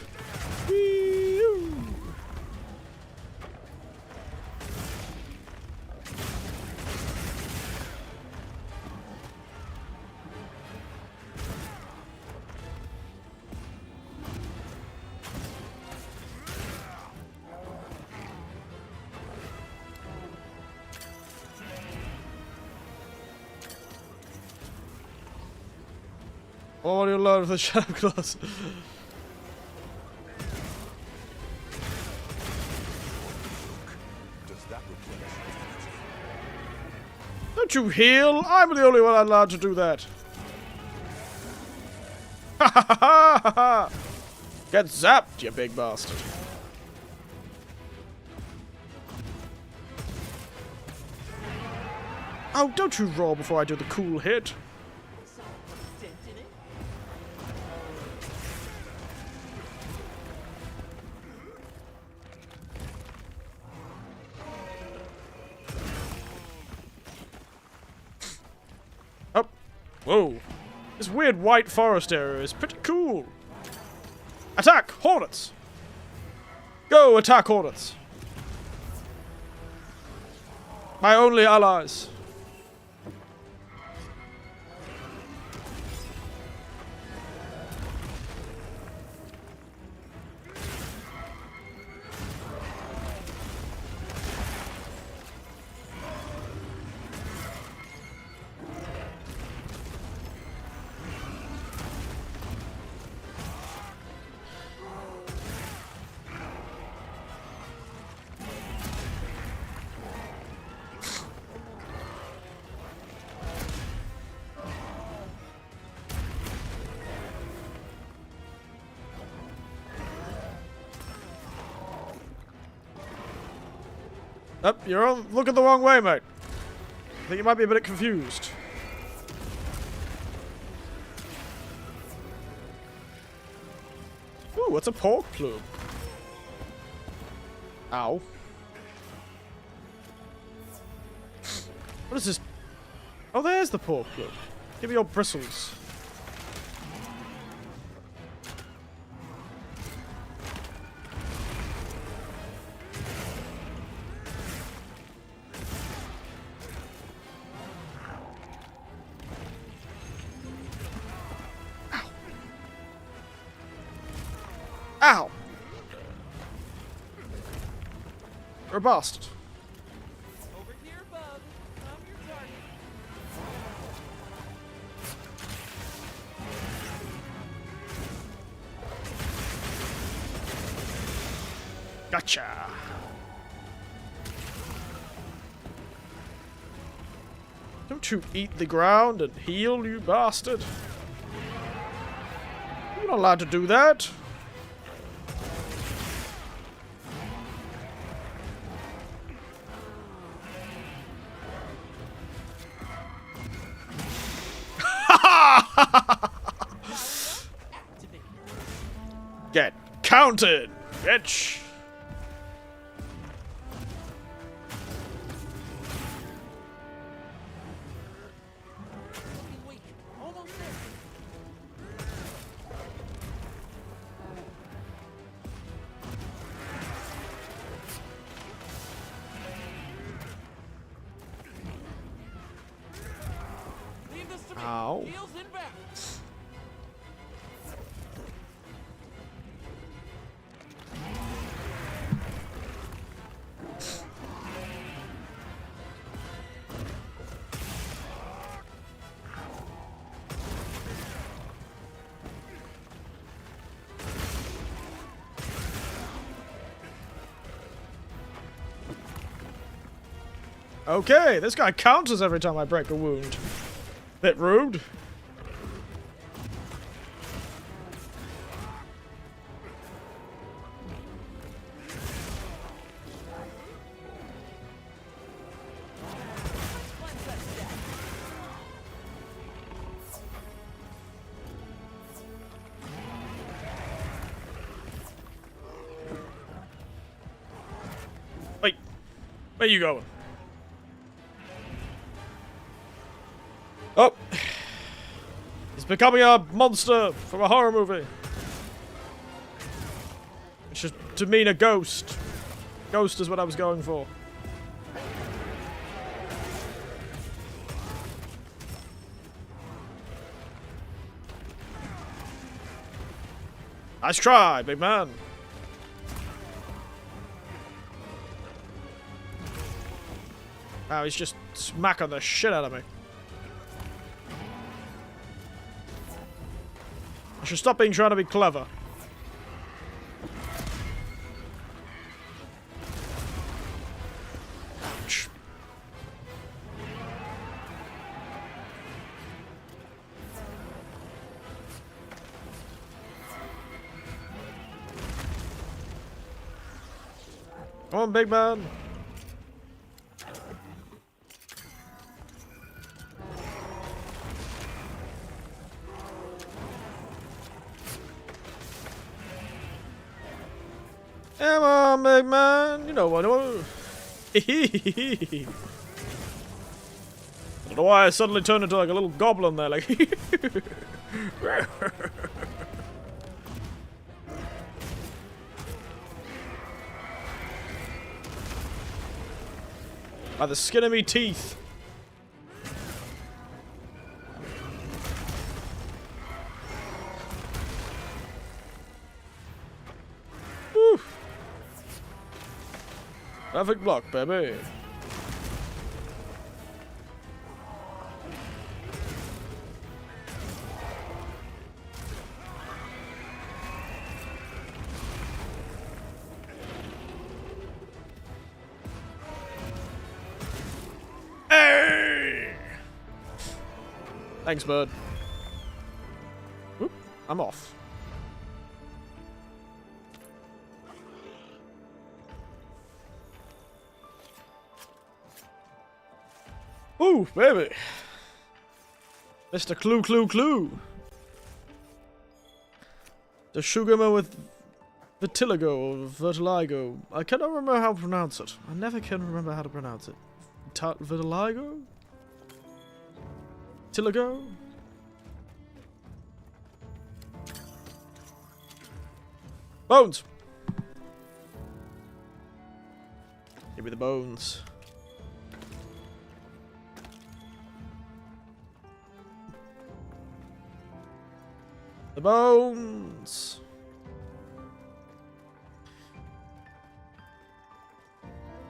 What do you learn with the shadow class?
that replenish?
Don't you heal? I'm the only one allowed to do that. Ha ha ha ha ha! Get zapped, you big bastard. Oh, don't you roar before I do the cool hit. Oh, whoa. This weird white forest area is pretty cool. Attack, hornets! Go, attack, hornets! My only allies. Up, you're all looking the wrong way, mate. I think you might be a bit confused. Ooh, what's a pork plume? Ow. What is this? Oh, there's the pork plume. Give me your bristles. Ow! You're a bastard.
Over here, bub. I'm your target.
Gotcha! Don't you eat the ground and heal, you bastard! You're not allowed to do that! Get counted, bitch!
Wait, almost there. Leave this to me.
Ow.
Heels inbound.
Okay, this guy counters every time I break a wound. Bit rude. Wait, where you going? Oh! He's becoming a monster from a horror movie. Which is to mean a ghost. Ghost is what I was going for. Nice try, big man. Wow, he's just smacking the shit out of me. I should stop trying to be clever. Come on, big man. Come on, big man. You know what? I don't know why I suddenly turned into like a little goblin there, like. By the skin of me teeth. Woo. Perfect block, baby. Hey! Thanks, bud. Oop, I'm off. Ooh, baby. Mr. Clue, Clue, Clue. The sugarman with vitiligo or vertiligo. I cannot remember how to pronounce it. I never can remember how to pronounce it. Vitiligo? Vitiligo? Bones! Give me the bones. The bones!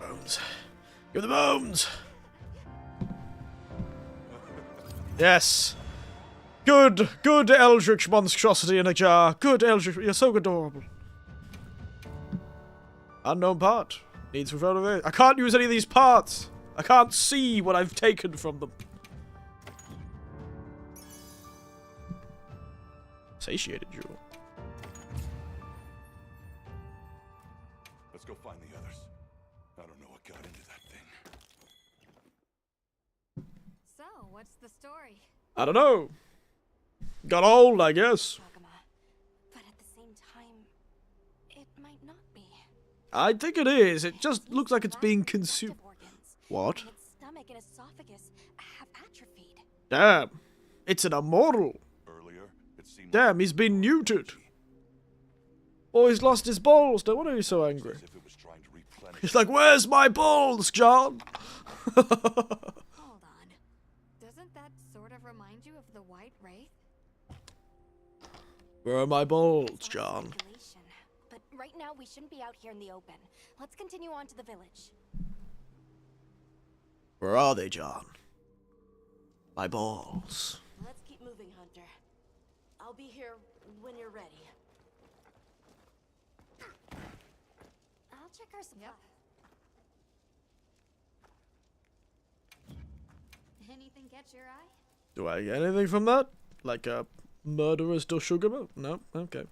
Bones. Give the bones! Yes! Good! Good eldritch monstrosity in a jar! Good eldritch, you're so adorable. Unknown part. Needs referral. I can't use any of these parts! I can't see what I've taken from them. Satiated jewel.
Let's go find the others. I don't know what got into that thing.
So, what's the story?
I don't know. Got old, I guess.
But at the same time, it might not be.
I think it is. It just looks like it's being consumed. What?
And its stomach and esophagus have atrophied.
Damn. It's an immortal. Damn, he's been neutered. Oh, he's lost his balls. No wonder he's so angry. He's like, where's my balls, John?
Hold on. Doesn't that sort of remind you of the White Wraith?
Where are my balls, John?
But right now we shouldn't be out here in the open. Let's continue on to the village.
Where are they, John? My balls.
Let's keep moving, Hunter. I'll be here when you're ready.
I'll check our supply.
Anything catch your eye?
Do I get anything from that? Like a murderer's to sugar? No? Okay.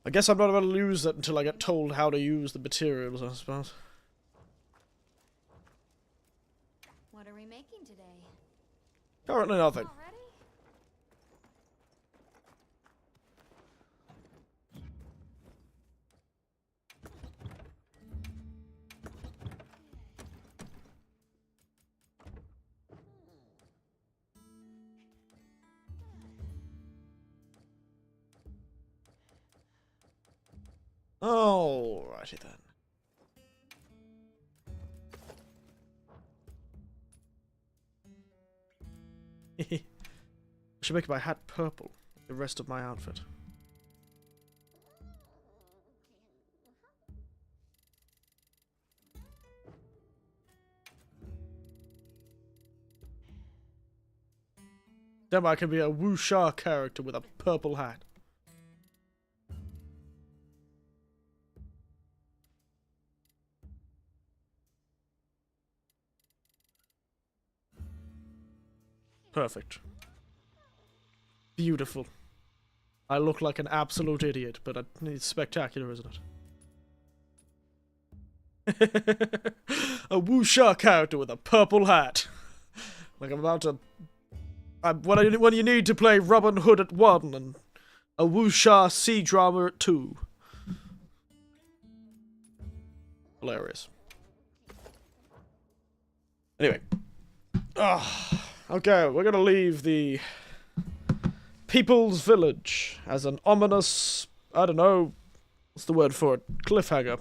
I guess I'm not able to use that until I get told how to use the materials, I suppose.
What are we making today?
Currently nothing.
Already?
Alrighty then. I should make my hat purple, like the rest of my outfit. Then I can be a wuxia character with a purple hat. Perfect. Beautiful. I look like an absolute idiot, but it's spectacular, isn't it? A wuxia character with a purple hat. Like I'm about to... when you need to play Robin Hood at 1 and a wuxia C-drama at 2. Hilarious. Anyway. Okay, we're gonna leave the People's Village as an ominous... I don't know... What's the word for it? Cliffhanger.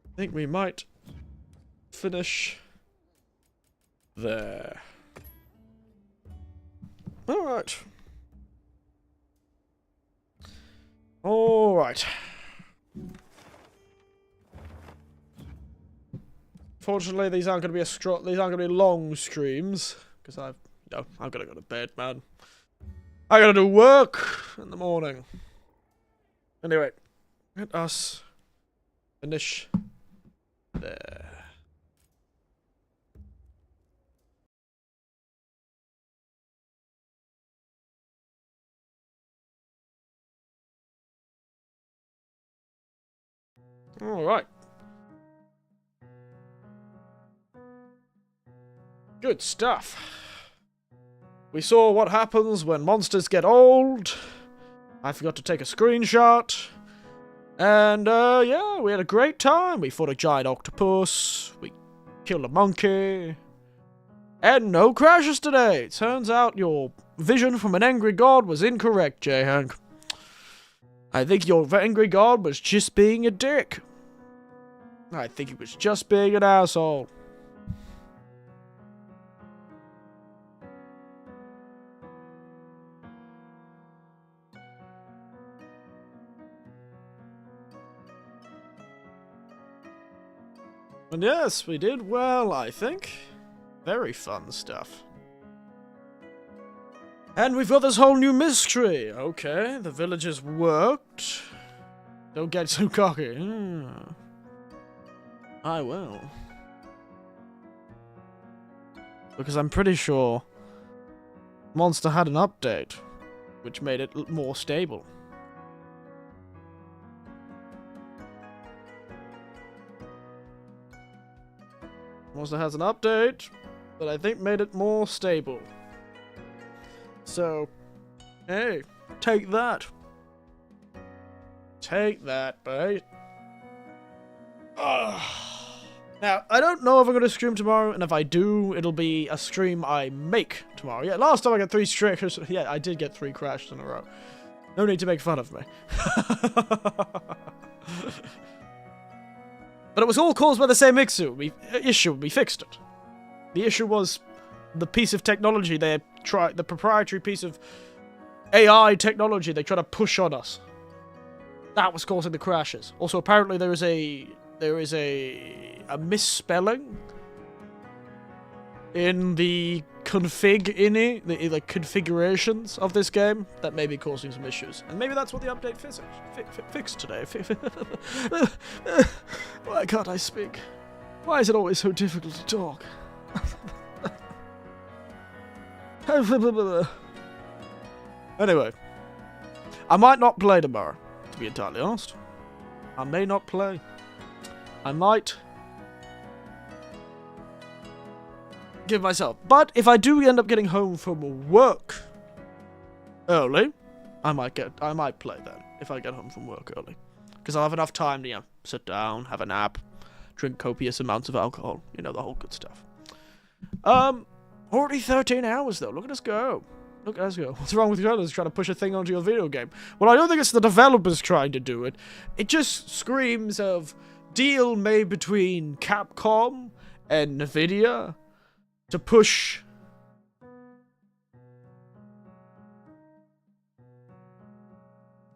I think we might finish there. Alright. Alright. Fortunately, these aren't going to be long streams because I'm gonna go to bed, man. I gotta do work in the morning. Anyway, let us finish there. All right. Good stuff. We saw what happens when monsters get old. I forgot to take a screenshot. And, yeah, we had a great time. We fought a giant octopus. We killed a monkey. And no crashes today. Turns out your vision from an angry god was incorrect, J-Hank. I think your angry god was just being a dick. I think he was just being an asshole. And yes, we did well, I think. Very fun stuff. And we've got this whole new mystery. Okay, the villagers worked. Don't get too cocky. I will. Because I'm pretty sure Monster had an update, which made it more stable. Monster has an update that I think made it more stable. So, hey, take that. Take that, mate. Now, I don't know if I'm going to stream tomorrow, and if I do, it'll be a stream I make tomorrow. Yeah, last time I got 3 strikers. Yeah, I did get 3 crashes in a row. No need to make fun of me. But it was all caused by the same issue. We fixed it. The issue was the piece of technology the proprietary piece of AI technology they try to push on us. That was causing the crashes. Also, apparently there is a misspelling in the the configurations of this game that may be causing some issues. And maybe that's what the update fixed today. Why can't I speak? Why is it always so difficult to talk? Anyway, I might not play tomorrow, to be entirely honest. I may not play. I might give myself. But if I do end up getting home from work early, I might play then. If I get home from work early, because I'll have enough time to sit down, have a nap, drink copious amounts of alcohol. You know, the whole good stuff. Already 13 hours though. Look at us go. Look at us go. What's wrong with you others trying to push a thing onto your video game? Well, I don't think it's the developers trying to do it. It just screams of deal made between Capcom and Nvidia to push.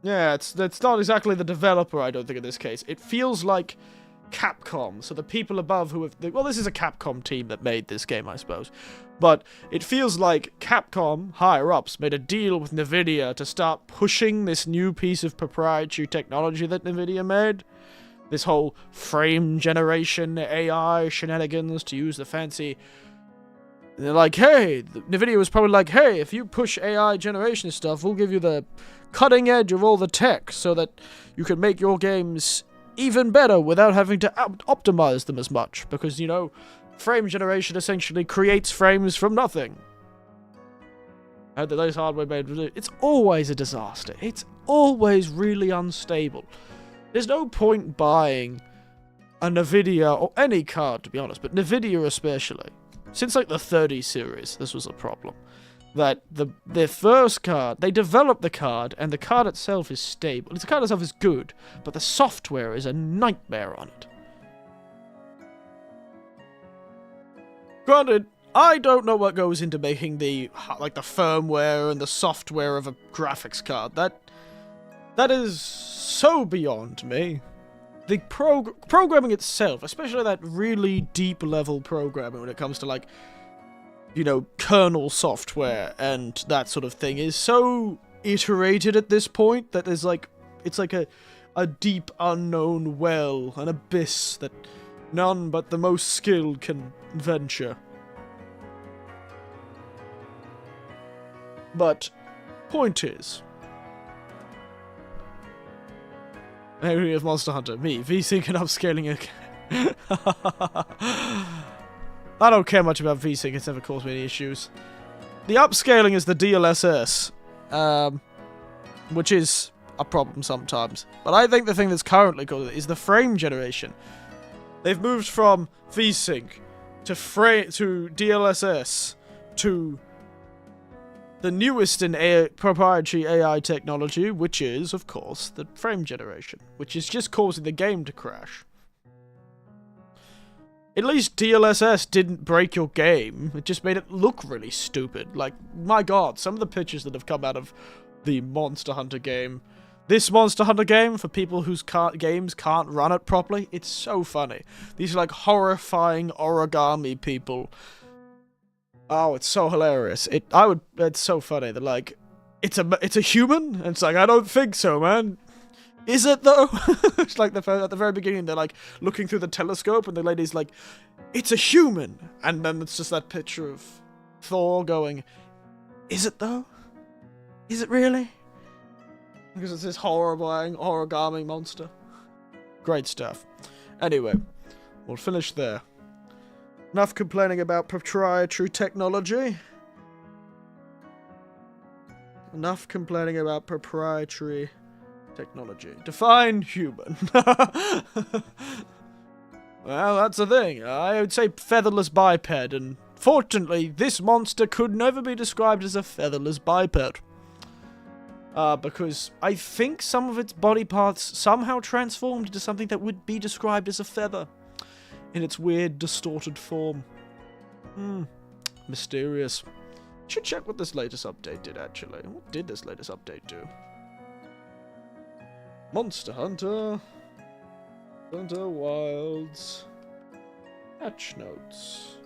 Yeah, it's not exactly the developer, I don't think, in this case. It feels like Capcom, so the people above who have... Well, this is a Capcom team that made this game, I suppose. But it feels like Capcom, higher-ups, made a deal with Nvidia to start pushing this new piece of proprietary technology that Nvidia made. This whole frame generation AI shenanigans, to use the fancy... They're like, hey, Nvidia was probably like, hey, if you push AI generation stuff, we'll give you the cutting edge of all the tech so that you can make your games even better without having to optimize them as much. Because, you know, frame generation essentially creates frames from nothing. And the latest hardware made, it's always a disaster. It's always really unstable. There's no point buying a Nvidia, or any card to be honest, but Nvidia especially. Since like the 30 series, this was a problem. That their first card, they developed the card, and the card itself is stable. The card itself is good, but the software is a nightmare on it. Granted, I don't know what goes into making the firmware and the software of a graphics card. That is so beyond me. The programming itself, especially that really deep level programming when it comes to like, you know, kernel software and that sort of thing, is so iterated at this point that there's like, it's like a deep unknown well, an abyss that none but the most skilled can venture. But, point is, area of Monster Hunter, me, VSync and upscaling again. I don't care much about VSync, it's never caused me any issues. The upscaling is the DLSS, which is a problem sometimes. But I think the thing that's currently causing it is the frame generation. They've moved from VSync to DLSS to the newest in proprietary AI technology, which is, of course, the frame generation, which is just causing the game to crash. At least DLSS didn't break your game, it just made it look really stupid. Like, my god, some of the pictures that have come out of the Monster Hunter game, this Monster Hunter game, for people whose games can't run it properly, it's so funny. These are like horrifying origami people. Oh, it's so hilarious. It's so funny that like, it's a human? And it's like, I don't think so, man. Is it though? It's like at the very beginning, they're like looking through the telescope, and the lady's like, "It's a human," and then it's just that picture of Thor going, "Is it though? Is it really?" Because it's this horrifying origami monster. Great stuff. Anyway, we'll finish there. Enough complaining about proprietary technology. Enough complaining about proprietary technology. Define human. Well, that's the thing. I would say featherless biped, and fortunately, this monster could never be described as a featherless biped. Because I think some of its body parts somehow transformed into something that would be described as a feather. In its weird, distorted form. Mysterious. Should check what this latest update did, actually. What did this latest update do? Monster Hunter. Hunter Wilds. Patch notes.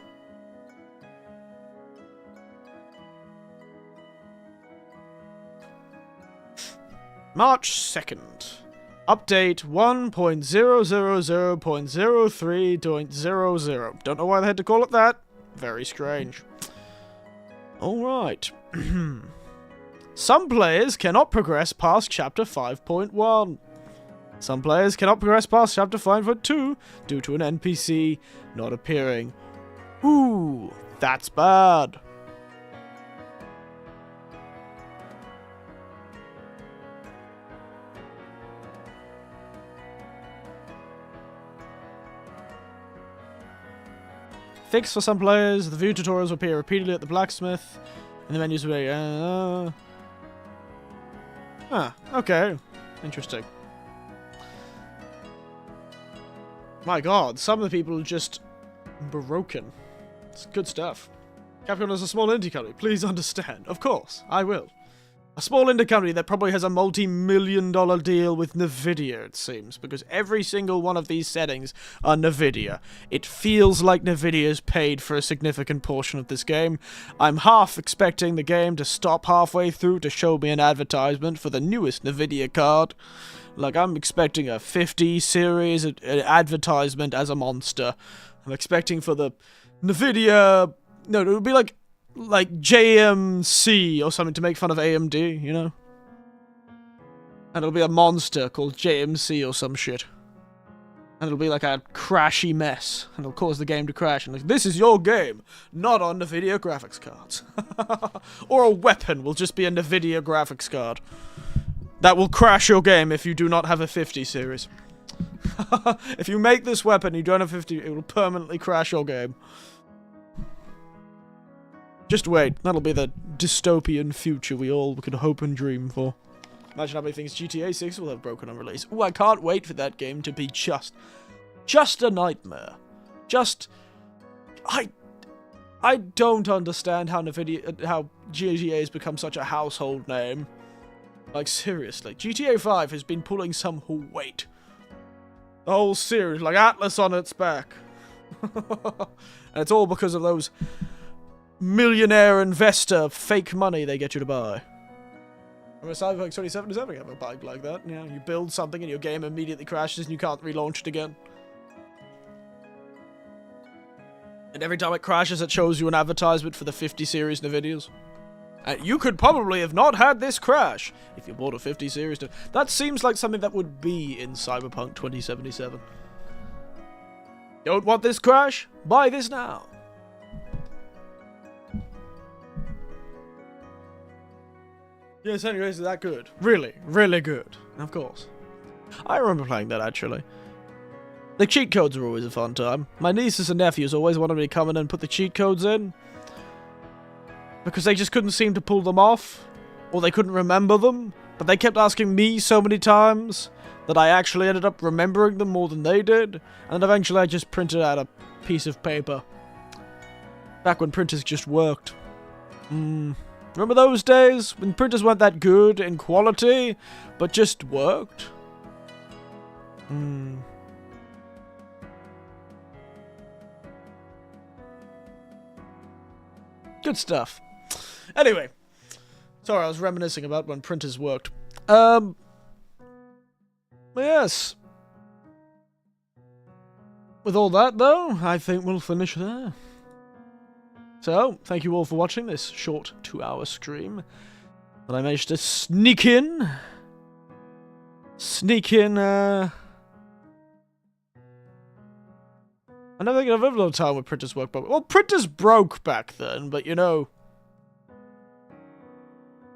March 2nd. Update 1.000.03.00. Don't know why they had to call it that. Very strange. Alright. Some players cannot progress past Chapter 5.1. Some players cannot progress past Chapter 5.2 due to an NPC not appearing. Ooh, that's bad. Fix for some players, the view tutorials will appear repeatedly at the blacksmith, and the menus will be, okay. Interesting. My god, some of the people are just broken. It's good stuff. Capcom is a small indie company, please understand. Of course, I will. A small indie company that probably has a multi-million-dollar deal with Nvidia, it seems, because every single one of these settings are Nvidia. It feels like Nvidia's paid for a significant portion of this game. I'm half expecting the game to stop halfway through to show me an advertisement for the newest Nvidia card. Like, I'm expecting a 50 series advertisement as a monster. I'm expecting for the Nvidia... No, it would be like JMC or something to make fun of AMD, you know? And it'll be a monster called JMC or some shit. And it'll be like a crashy mess. And it'll cause the game to crash. And like, this is your game, not on NVIDIA graphics cards. Or a weapon will just be a NVIDIA graphics card. That will crash your game if you do not have a 50 series. If you make this weapon and you don't have 50, it will permanently crash your game. Just wait. That'll be the dystopian future we all could hope and dream for. Imagine how many things GTA 6 will have broken on release. Ooh, I can't wait for that game to be just a nightmare. I don't understand how GTA has become such a household name. Like, seriously. GTA 5 has been pulling some weight. The whole series, like Atlas on its back. And it's all because of those millionaire investor fake money they get you to buy. I mean, Cyberpunk 2077 is having a bug like that. You know, you build something and your game immediately crashes and you can't relaunch it again. And every time it crashes, it shows you an advertisement for the 50 series NVIDIAs. And you could probably have not had this crash if you bought a 50 series. That seems like something that would be in Cyberpunk 2077. Don't want this crash? Buy this now. Yes, anyways, that good. Really, really good. Of course. I remember playing that, actually. The cheat codes are always a fun time. My nieces and nephews always wanted me to come in and put the cheat codes in. Because they just couldn't seem to pull them off. Or they couldn't remember them. But they kept asking me so many times that I actually ended up remembering them more than they did. And eventually I just printed out a piece of paper. Back when printers just worked. Remember those days when printers weren't that good in quality, but just worked? Good stuff. Anyway. Sorry, I was reminiscing about when printers worked. Yes. With all that, though, I think we'll finish there. So, thank you all for watching this short 2-hour stream that I managed to sneak in. I never think I've ever had a time where printers work, but well, printers broke back then, but you know,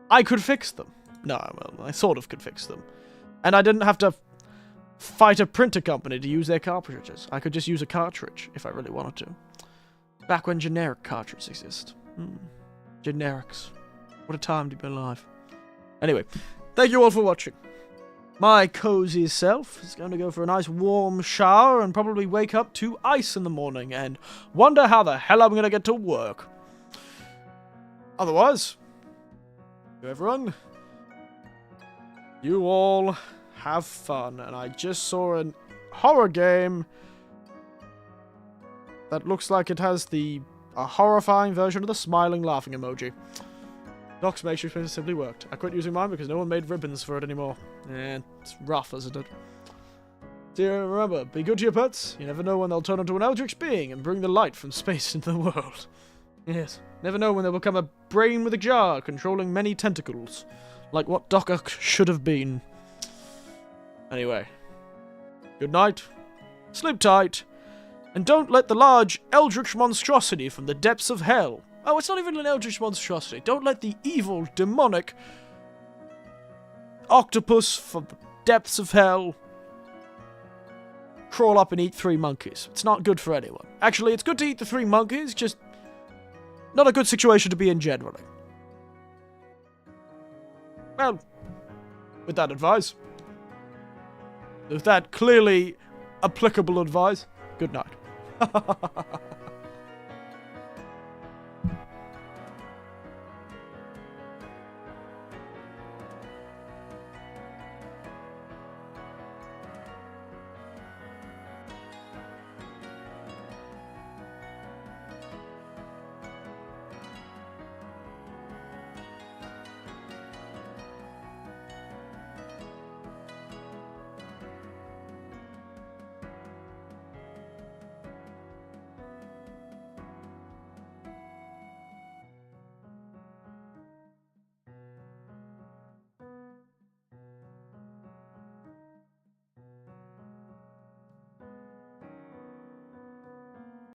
I could fix them. No, well, I sort of could fix them. And I didn't have to fight a printer company to use their cartridges. I could just use a cartridge if I really wanted to. Back when generic cartridges exist. Generics. What a time to be alive. Anyway, thank you all for watching. My cozy self is going to go for a nice warm shower and probably wake up to ice in the morning and wonder how the hell I'm going to get to work. Otherwise, everyone, you all have fun. And I just saw a horror game that looks like it has a horrifying version of the smiling, laughing emoji. Doc's Matrix simply worked. I quit using mine because no one made ribbons for it anymore. And it's rough, isn't it? So remember, be good to your pets. You never know when they'll turn into an eldritch being and bring the light from space into the world. Yes, never know when they'll become a brain with a jar controlling many tentacles. Like what Doc should have been. Anyway, good night, sleep tight, and don't let the large eldritch monstrosity from the depths of hell... Oh, it's not even an eldritch monstrosity. Don't let the evil, demonic octopus from the depths of hell crawl up and eat 3 monkeys. It's not good for anyone. Actually, it's good to eat the 3 monkeys, just not a good situation to be in generally. Well, with that advice, with that clearly applicable advice, good night.